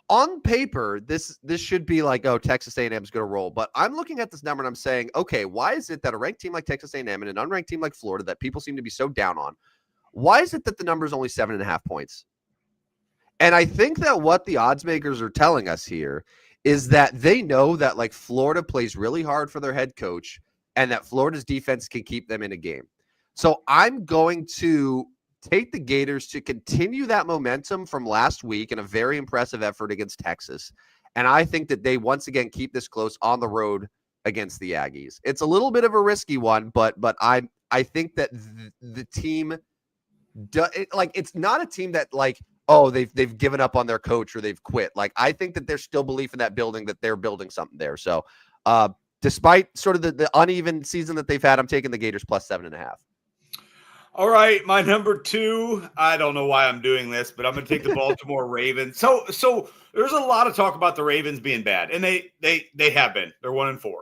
On paper, this should be like, oh, Texas A&M is going to roll. But I'm looking at this number and I'm saying, okay, why is it that a ranked team like Texas A&M and an unranked team like Florida that people seem to be so down on, why is it that the number is only 7.5 points? And I think that what the odds makers are telling us here is that they know that, like, Florida plays really hard for their head coach and that Florida's defense can keep them in a game. So I'm going to take the Gators to continue that momentum from last week in a very impressive effort against Texas. And I think that they once again keep this close on the road against the Aggies. It's a little bit of a risky one, but I think that the team it's not a team that, like, oh, they've given up on their coach or they've quit. Like, I think that there's still belief in that building, that they're building something there. So despite sort of the uneven season that they've had, I'm taking the Gators plus 7.5. All right, my number 2. I don't know why I'm doing this, but I'm going to take the Baltimore Ravens. So there's a lot of talk about the Ravens being bad, and they have been. They're 1-4,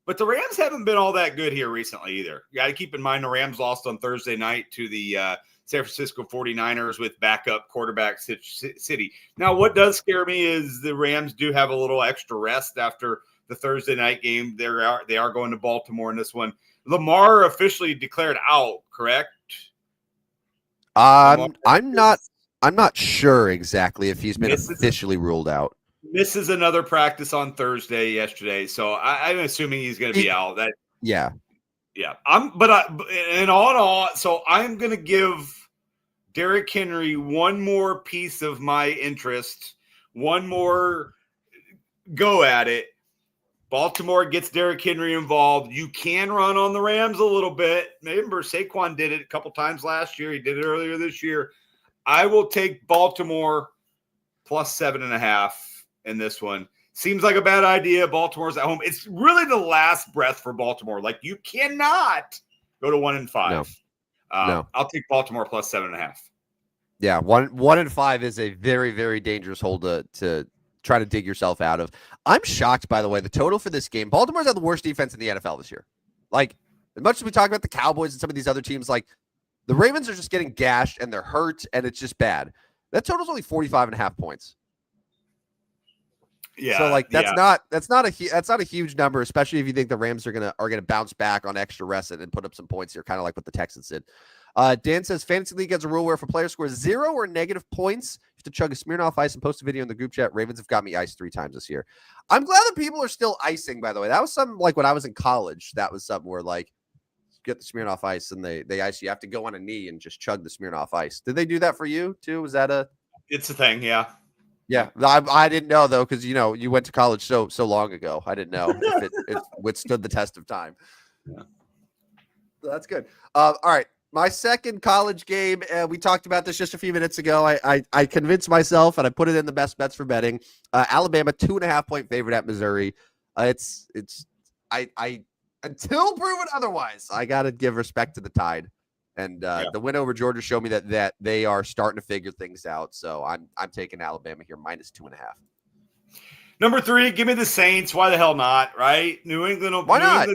but the Rams haven't been all that good here recently either. You got to keep in mind the Rams lost on Thursday night to the San Francisco 49ers with backup quarterback City. Now, what does scare me is the Rams do have a little extra rest after the Thursday night game. They are going to Baltimore in this one. Lamar officially declared out, correct? I'm not sure exactly if he's been officially ruled out. Misses another practice on Thursday yesterday, so I'm assuming he's going to be out. Yeah. And all in all, so I'm going to give Derrick Henry one more piece of my interest, one more go at it. Baltimore gets Derrick Henry involved. You can run on the Rams a little bit. Remember, Saquon did it a couple times last year. He did it earlier this year. I will take Baltimore plus 7.5 in this one. Seems like a bad idea. Baltimore's at home. It's really the last breath for Baltimore. Like, you cannot go to 1-5. No. I'll take Baltimore plus 7.5. Yeah, 1-5 is a very, very dangerous hole to try to dig yourself out of. I'm shocked, by the way, the total for this game. Baltimore's had the worst defense in the NFL this year. Like, as much as we talk about the Cowboys and some of these other teams, like the Ravens are just getting gashed and they're hurt and it's just bad. That total's only 45.5 points. Yeah. So like that's not a huge number, especially if you think the Rams are gonna bounce back on extra rest and put up some points here, kind of like what the Texans did. Dan says fantasy league has a rule where if a player scores 0 or negative points, you have to chug a Smirnoff Ice and post a video in the group chat. Ravens have got me iced 3 times this year. I'm glad that people are still icing, by the way. That was something like when I was in college. That was something where like you get the Smirnoff Ice and they ice you. You have to go on a knee and just chug the Smirnoff Ice. Did they do that for you too? Was that a? It's a thing, yeah. Yeah, I didn't know though because you went to college so long ago. I didn't know if it withstood the test of time. Yeah, so that's good. All right. My second college game, we talked about this just a few minutes ago. I convinced myself, and I put it in the best bets for betting. Alabama 2.5-point favorite at Missouri. It's until proven otherwise, I got to give respect to the Tide, and the win over Georgia showed me that they are starting to figure things out. So I'm taking Alabama here -2.5. Number 3, give me the Saints. Why the hell not? Right? New England. Why not?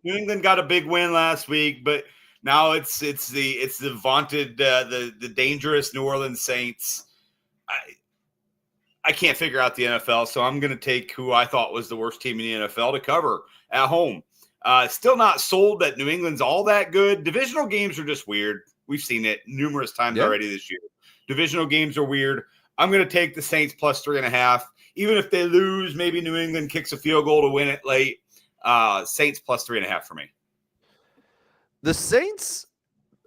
New England got a big win last week, but. Now it's the vaunted the dangerous New Orleans Saints. I can't figure out the NFL, so I'm going to take who I thought was the worst team in the NFL to cover at home. Still not sold that New England's all that good. Divisional games are just weird. We've seen it numerous times already this year. Divisional games are weird. I'm going to take the Saints +3.5. Even if they lose, maybe New England kicks a field goal to win it late. Saints +3.5 for me. The Saints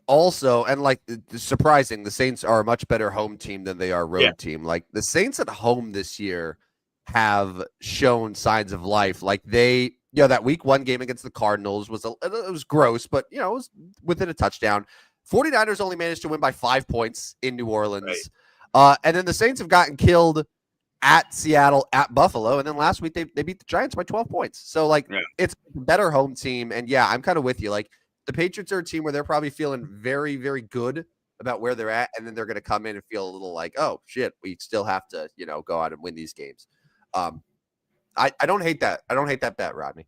also, and like surprising, the Saints are a much better home team than they are road team. Like the Saints at home this year have shown signs of life. Like that week 1 game against the Cardinals it was gross, but it was within a touchdown. 49ers only managed to win by 5 points in New Orleans. Right. And then the Saints have gotten killed at Seattle, at Buffalo, and then last week they beat the Giants by 12 points. So like it's a better home team. And I'm kind of with you. Like the Patriots are a team where they're probably feeling very, very good about where they're at, and then they're going to come in and feel a little like, oh shit, we still have to, go out and win these games. I don't hate that. I don't hate that bet, Rodney.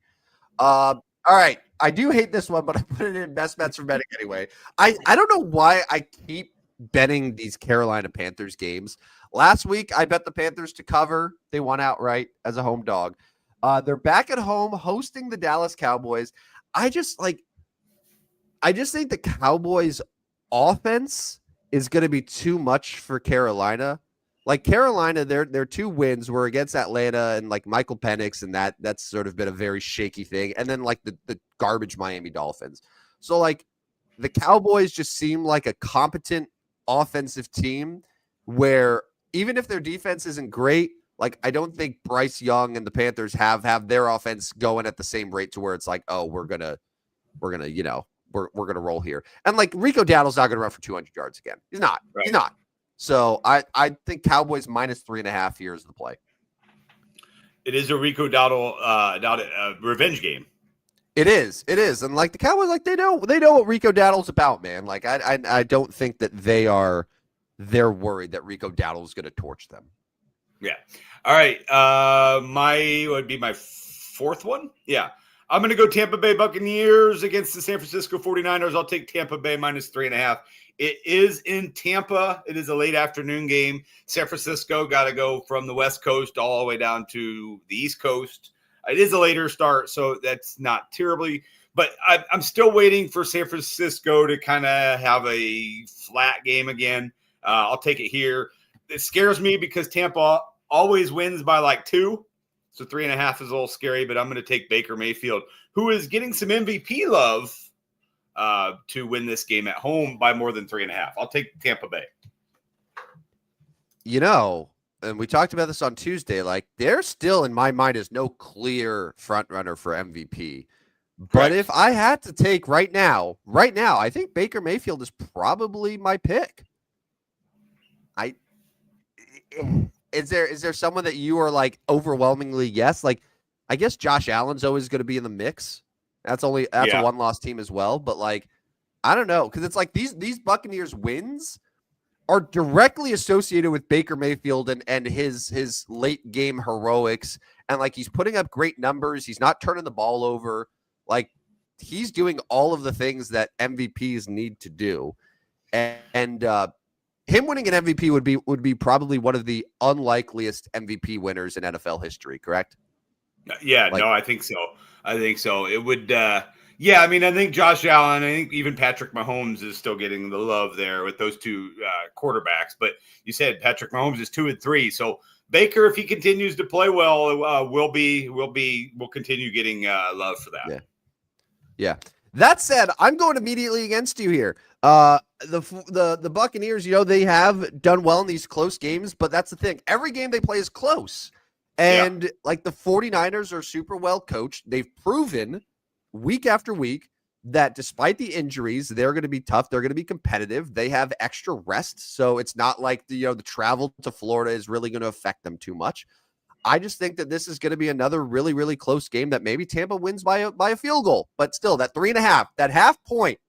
All right, I do hate this one, but I put it in best bets for betting anyway. I don't know why I keep betting these Carolina Panthers games. Last week I bet the Panthers to cover. They won outright as a home dog. They're back at home hosting the Dallas Cowboys. I just think the Cowboys offense is going to be too much for Carolina. Like Carolina, their 2 wins were against Atlanta and like Michael Penix, and that's sort of been a very shaky thing. And then like the garbage Miami Dolphins. So like the Cowboys just seem like a competent offensive team where even if their defense isn't great, like I don't think Bryce Young and the Panthers have their offense going at the same rate to where it's like, oh, we're gonna we're going to roll here. And like Rico Dowdle's not going to run for 200 yards again. He's not. Right. He's not. So I think Cowboys -3.5 here is the play. It is a Rico Dowdle revenge game. It is. And like the Cowboys, like they know what Rico Dowdle's about, man. Like I don't think that they're worried that Rico Dowdle is going to torch them. Yeah. All right. Would be my 4th one. Yeah. I'm going to go Tampa Bay Buccaneers against the San Francisco 49ers. I'll take Tampa Bay -3.5. It is in Tampa. It is a late afternoon game. San Francisco got to go from the West Coast all the way down to the East Coast. It is a later start, so that's not terribly. But I'm still waiting for San Francisco to kind of have a flat game again. I'll take it here. It scares me because Tampa always wins by like 2. So 3.5 is a little scary, but I'm going to take Baker Mayfield, who is getting some MVP love to win this game at home by more than 3.5. I'll take Tampa Bay. And we talked about this on Tuesday, like there still in my mind is no clear front runner for MVP. But Correct. If I had to take right now, I think Baker Mayfield is probably my pick. Is there someone that you are like overwhelmingly yes? Like I guess Josh Allen's always going to be in the mix. That's a one-loss team as well. But like, I don't know. Cause it's like these Buccaneers wins are directly associated with Baker Mayfield and his late game heroics. And like, he's putting up great numbers. He's not turning the ball over. Like, he's doing all of the things that MVPs need to do. And him winning an MVP would be probably one of the unlikeliest MVP winners in NFL history, correct? Yeah, no, I think so. It would, I mean, I think Josh Allen, I think even Patrick Mahomes is still getting the love there with those two quarterbacks. But you said Patrick Mahomes is 2-3. So Baker, if he continues to play well, will continue getting love for that. Yeah. That said, I'm going immediately against you here. The Buccaneers, they have done well in these close games, but that's the thing. Every game they play is close. And like, the 49ers are super well coached. They've proven week after week that despite the injuries, they're going to be tough. They're going to be competitive. They have extra rest. So it's not like the travel to Florida is really going to affect them too much. I just think that this is going to be another really, really close game that maybe Tampa wins by a field goal, but still that 3.5, that half point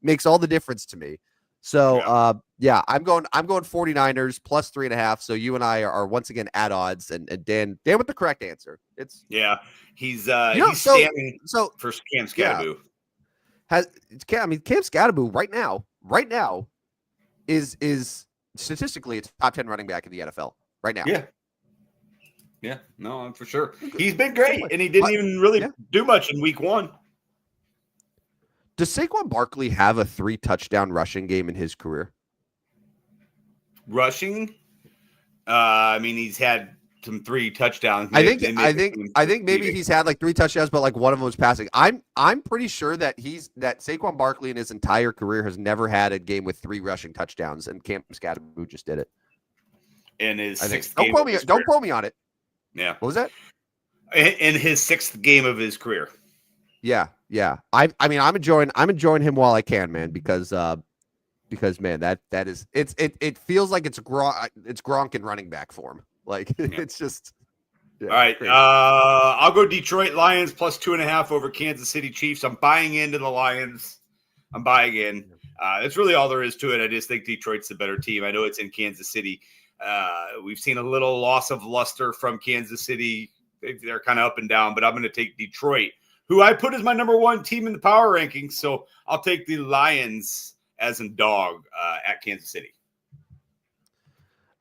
makes all the difference to me. So I'm going 49ers plus 3.5. So you and I are once again at odds, and Dan with the correct answer. He's standing for Cam Scatterbo. Cam Scatterbo right now is statistically a top 10 running back in the NFL right now. Yeah, no, for sure. He's been great, and he didn't even really do much in week 1. Does Saquon Barkley have a 3-touchdown rushing game in his career? Rushing? I mean, he's had some 3 touchdowns. I think maybe he's had like 3 touchdowns, but like one of them was passing. I'm pretty sure that Saquon Barkley in his entire career has never had a game with 3 rushing touchdowns, and Cam Scatterbo just did it. In his sixth game. Don't quote me on it. Yeah. What was that? In his 6th game of his career. Yeah. I mean, I'm enjoying him while I can, man, because man, that is it feels like it's Gronk in running back form. Like it's just all right. Crazy. I'll go Detroit Lions plus 2.5 over Kansas City Chiefs. I'm buying into the Lions. I'm buying in. That's really all there is to it. I just think Detroit's the better team. I know it's in Kansas City. We've seen a little loss of luster from Kansas City. They're kind of up and down, but I'm going to take Detroit, who I put as my number 1 team in the power rankings. So I'll take the Lions as in dog at Kansas City.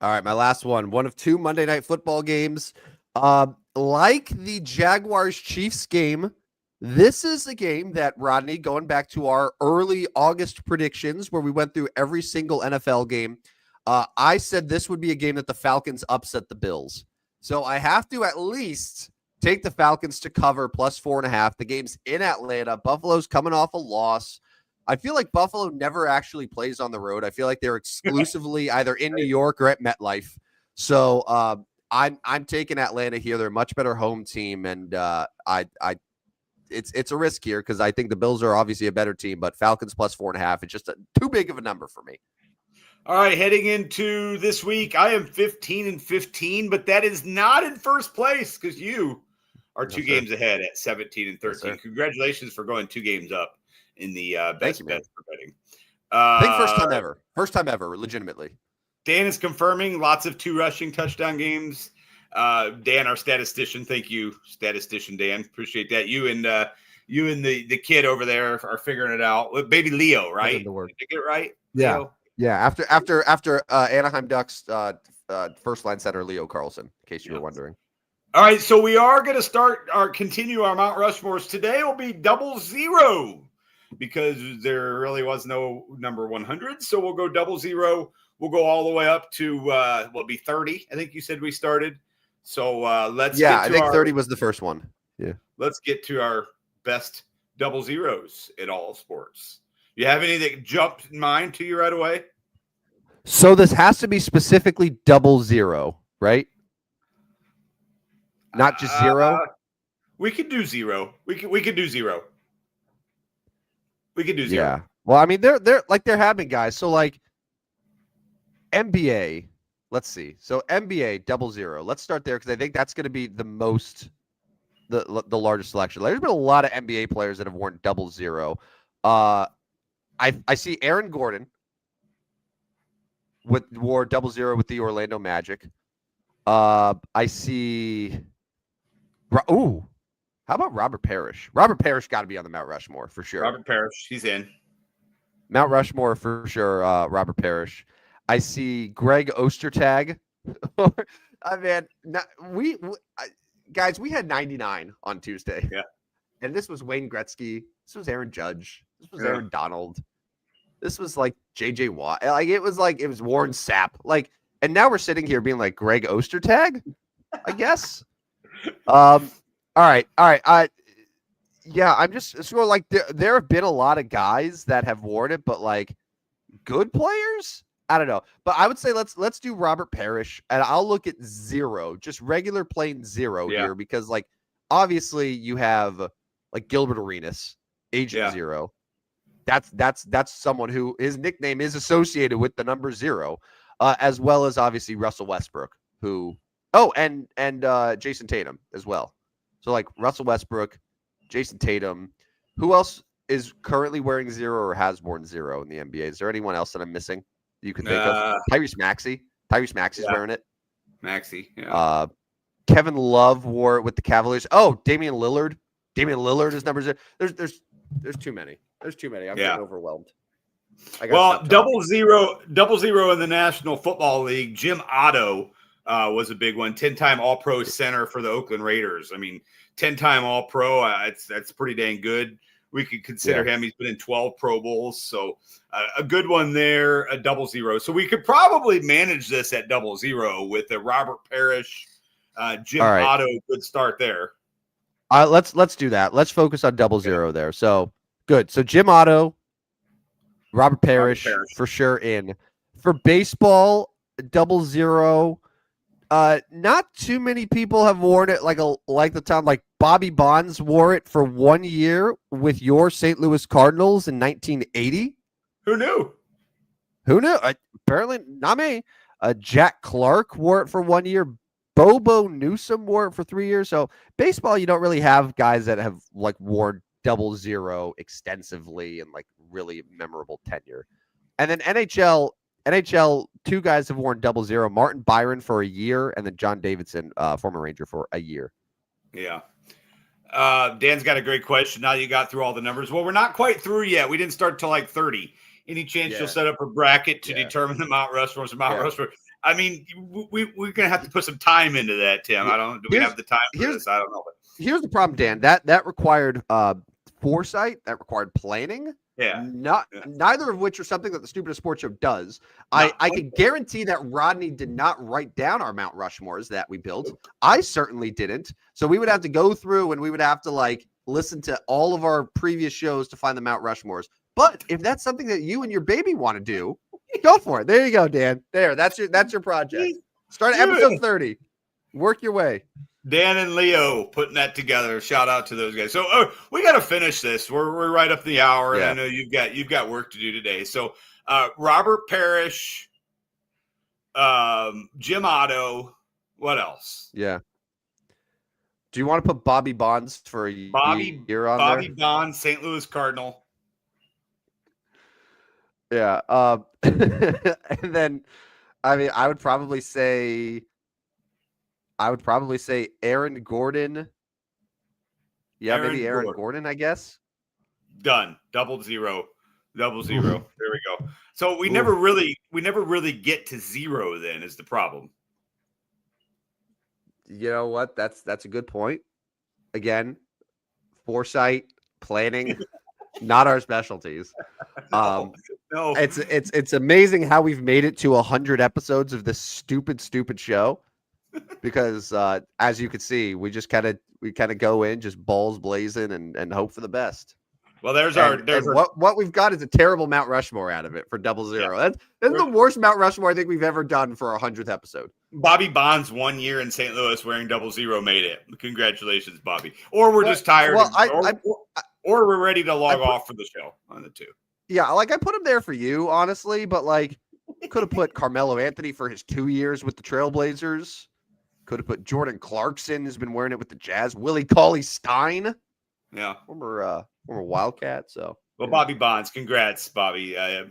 All right, my last one of 2 Monday Night Football games. Like the Jaguars-Chiefs game, this is a game that, Rodney, going back to our early August predictions where we went through every single NFL game, I said this would be a game that the Falcons upset the Bills. So I have to at least take the Falcons to cover plus 4.5. The game's in Atlanta. Buffalo's coming off a loss. I feel like Buffalo never actually plays on the road. I feel like they're exclusively either in New York or at MetLife. So I'm taking Atlanta here. They're a much better home team, and it's a risk here because I think the Bills are obviously a better team, but Falcons plus 4.5. It's just too big of a number for me. All right, heading into this week, I am 15-15, but that is not in first place because you are 2 games ahead at 17-13. Yes, congratulations for going 2 games up in the best bet for betting. I think first time ever, legitimately. Dan is confirming lots of 2 rushing touchdown games. Dan, our statistician, thank you, statistician Dan, appreciate that. You and the kid over there are figuring it out. Baby Leo, right? Did you get it right? Yeah. Leo? Yeah, after Anaheim Ducks first line center Leo Carlson, in case you were wondering. All right, so we are going to continue our Mount Rushmores. Today will be 00 because there really was no number 100. So we'll go 00. We'll go all the way up to it'll be 30. I think you said we started. So let's get to I think 30 was the first one. Yeah. Let's get to our best 00s in all sports. You have any that jumped in mind to you right away? So this has to be specifically 00, right? Not just 0. We could do 0. We could do 0. We could do 0. Yeah. Well, I mean, they're having guys. So like NBA, let's see. So NBA 00. Let's start there because I think that's going to be the largest selection. There's been a lot of NBA players that have worn 00. I see Aaron Gordon. wore 00 with the Orlando Magic. I see. Ooh, how about Robert Parrish? Robert Parrish got to be on the Mount Rushmore for sure. Robert Parrish, he's in. Mount Rushmore for sure. Robert Parrish. I see Greg Ostertag. I mean, guys, we had 99 on Tuesday. Yeah. And this was Wayne Gretzky. This was Aaron Judge. This was Aaron Donald. This was like JJ Watt. It was Warren Sapp. And now we're sitting here being like Greg Ostertag, I guess. All right. Yeah, I'm just sort of like there have been a lot of guys that have worn it, but like good players, I don't know. But I would say let's do Robert Parrish, and I'll look at 0, just regular plain 0 here, because like obviously you have like Gilbert Arenas, Agent 0. That's someone who his nickname is associated with the number 0, as well as obviously Russell Westbrook, who and Jason Tatum as well. So like Russell Westbrook, Jason Tatum. Who else is currently wearing 0 or has worn 0 in the NBA? Is there anyone else that I'm missing you can think of? Tyrese Maxey. Tyrese Maxey's wearing it. Maxey. Yeah. Kevin Love wore it with the Cavaliers. Oh, Damian Lillard. Damian Lillard is number 0. There's too many. There's too many. I'm getting overwhelmed. Well, 00 in the National Football League. Jim Otto was a big one. 10-time All-Pro center for the Oakland Raiders. I mean, 10-time All-Pro. That's pretty dang good. We could consider him. He's been in 12 Pro Bowls. So a good one there, a 00. So we could probably manage this at 00 with a Robert Parrish, Jim Otto. Good start there. Let's do that. Let's focus on 00 there. So good. So Jim Otto, Robert Parrish for sure in. For baseball, 00. Not too many people have worn it like the time. Like Bobby Bonds wore it for 1 year with your St. Louis Cardinals in 1980. Who knew? Apparently not me. Jack Clark wore it for 1 year. Bobo Newsom wore it for 3 years. So baseball, you don't really have guys that have like worn 00 extensively and like really memorable tenure. And then NHL, 2 guys have worn 00. Martin Byron for a year, and then John Davidson, former Ranger, for a year. Yeah. Dan's got a great question. Now you got through all the numbers. Well, we're not quite through yet. We didn't start till like 30. Any chance you'll set up a bracket to determine the Mount Rushmore? Rushmore. I mean, we're going to have to put some time into that, Tim. Do we have the time for this? I don't know. Here's the problem, Dan. That required foresight. That required planning. Yeah. Neither of which are something that the Stupidest Sports Show does. I can guarantee that Rodney did not write down our Mount Rushmores that we built. I certainly didn't. So we would have to go through and we would have to like listen to all of our previous shows to find the Mount Rushmores. But if that's something that you and your baby want to do, go for it. There you go, Dan. That's your project. Start at episode 30. Work your way. Dan and Leo putting that together. Shout out to those guys. So we got to finish this. We're right up the hour, and I know you've got work to do today. So Robert Parrish, Jim Otto. What else? Yeah. Do you want to put Bobby Bonds for a year on there? Bobby Bonds, St. Louis Cardinal. Yeah. And then, I mean, I would probably say Aaron Gordon. Yeah, maybe Aaron Gordon, I guess. Done. 00. There we go. So we never really get to 0 then is the problem. You know what? That's a good point. Again, foresight, planning, not our specialties. No. It's amazing how we've made it to 100 episodes of this stupid show. Because as you can see, we kind of go in just balls blazing and hope for the best. Well, what we've got is a terrible Mount Rushmore out of it for 00. Yeah. That's the worst Mount Rushmore I think we've ever done for our 100th episode. Bobby Bonds 1 year in St. Louis wearing 00 made it. Congratulations, Bobby. Or we're just tired. Or we're ready to log off for the show on the 2. Yeah, like I put him there for you, honestly, but like could have put Carmelo Anthony for his 2 years with the Trailblazers. Could have put Jordan Clarkson, who's been wearing it with the Jazz. Willie Cauley-Stein. Yeah. Former Wildcat. So Well, Bobby Bonds, congrats, Bobby. I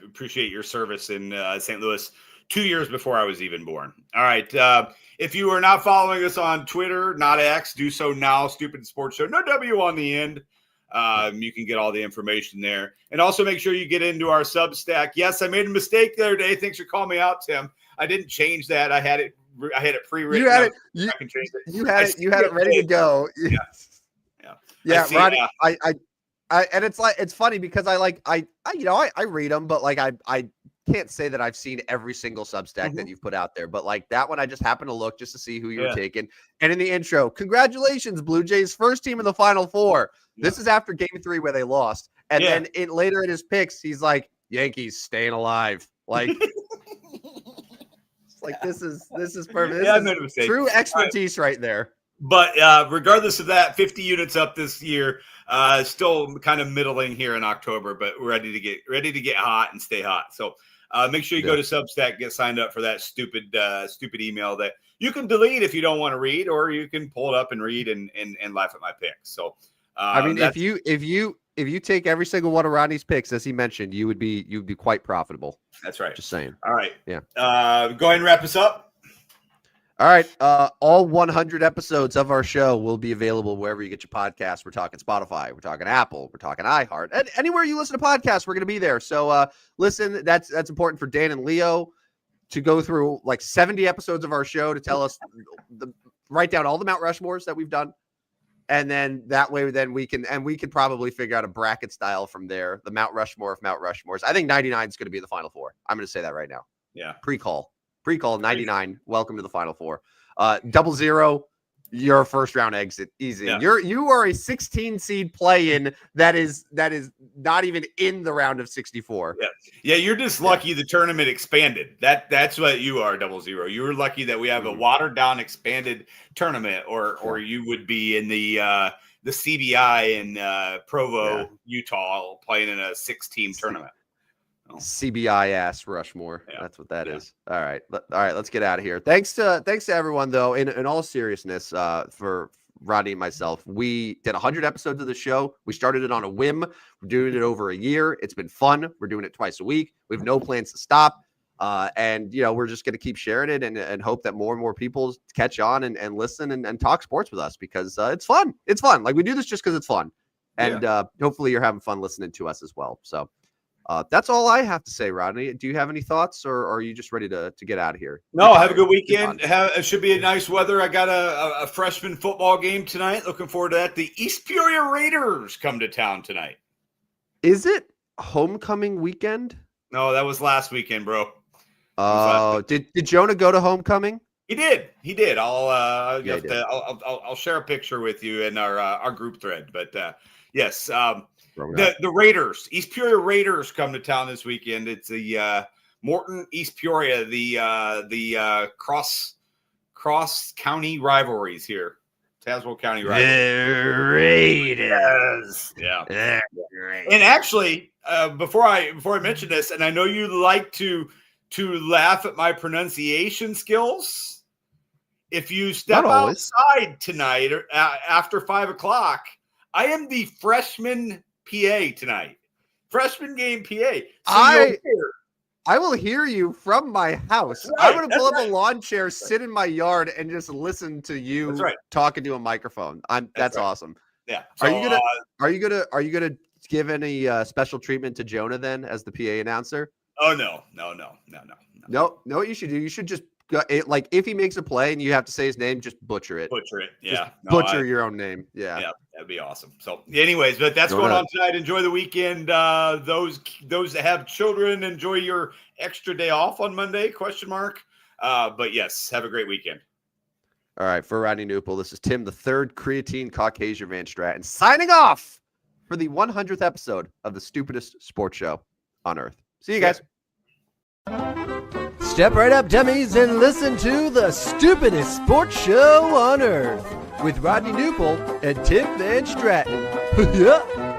appreciate your service in St. Louis 2 years before I was even born. All right. If you are not following us on Twitter, not X, do so now. Stupidest Sports Show. No W on the end. You can get all the information there. And also make sure you get into our Substack. Yes, I made a mistake the other day. Thanks for calling me out, Tim. I didn't change that. I had it pre-written. You had it. I can change it. You had it ready to go. Yeah, Rodney. And it's funny because I read them, but like I can't say that I've seen every single Substack that you've put out there. But like that one, I just happened to look just to see who you were taking. And in the intro, congratulations, Blue Jays, first team in the Final Four. Yeah. This is after Game 3 where they lost. And then later in his picks, he's like, Yankees staying alive. Like, it's like this is perfect. This is true expertise right there. But regardless of that, 50 units up this year. Still kind of middling here in October, but we're ready to get hot and stay hot. So make sure you go to Substack, get signed up for that stupid email that you can delete if you don't want to read, or you can pull it up and read and laugh at my picks. So I mean, if you take every single one of Rodney's picks, as he mentioned, you'd be quite profitable. That's right. Just saying. All right. Yeah. Go ahead and wrap us up. All right. All 100 episodes of our show will be available wherever you get your podcasts. We're talking Spotify. We're talking Apple. We're talking iHeart. And anywhere you listen to podcasts, we're going to be there. So listen, that's important for Dan and Leo to go through like 70 episodes of our show to tell us, write down all the Mount Rushmores that we've done. And then that way, we can probably figure out a bracket style from there. The Mount Rushmore of Mount Rushmores. I think 99 is going to be the Final Four. I'm going to say that right now. Yeah. Pre-call 99. Welcome to the Final Four. 00, your first round exit. Easy. Yeah. You are a 16 seed play-in that is not even in the round of 64. Yeah. You're just lucky the tournament expanded. That's what you are, 00. You were lucky that we have a watered down expanded tournament, or you would be in the CBI in Provo, Utah, playing in a 6-team tournament. CBI ass Rushmore. That's what that is. All right. Let's get out of here. Thanks to everyone though. In all seriousness, for Rodney and myself, we did 100 episodes of the show. We started it on a whim. We're doing it over a year. It's been fun. We're doing it twice a week. We have no plans to stop. And we're just going to keep sharing it and hope that more and more people catch on and listen and talk sports with us, because it's fun. It's fun. Like, we do this just because it's fun. And hopefully you're having fun listening to us as well. So that's all I have to say, Rodney. Do you have any thoughts, or are you just ready to get out of here? No, have a good weekend. It should be a nice weather. I got a freshman football game tonight. Looking forward to that. The East Peoria Raiders come to town tonight. Is it homecoming weekend? No, that was last weekend, bro. Oh, did Jonah go to homecoming? He did. I'll share a picture with you in our group thread. But yes, the Raiders, East Peoria Raiders, come to town this weekend. It's the Morton East Peoria, the cross county rivalries here. Tazewell County rivalries. The Raiders. Yeah. And actually, before I mention this, and I know you like to laugh at my pronunciation skills, if you step outside tonight or after 5 o'clock, I am the freshman PA tonight. Freshman game PA. So I will hear you from my house. Right, I'm going to pull up a lawn chair, sit in my yard, and just listen to you talking to a microphone. That's awesome. Yeah. So, are you gonna give any special treatment to Jonah then as the PA announcer? Oh no. No, what you should do, you should just like, if he makes a play and you have to say his name, just butcher it. Yeah. Butcher your own name. Yeah, that'd be awesome. So anyways, but that's going on tonight. Enjoy the weekend. Those that have children, enjoy your extra day off on Monday, ? But yes, have a great weekend. All right, for Rodney Newpel, this is Tim, the third creatine Caucasian Van Stratton, signing off for the 100th episode of the Stupidest Sports Show on Earth. See you guys. Step right up, dummies, and listen to the Stupidest Sports Show on Earth with Rodney Newpel and Tim Van Stratton. Yeah.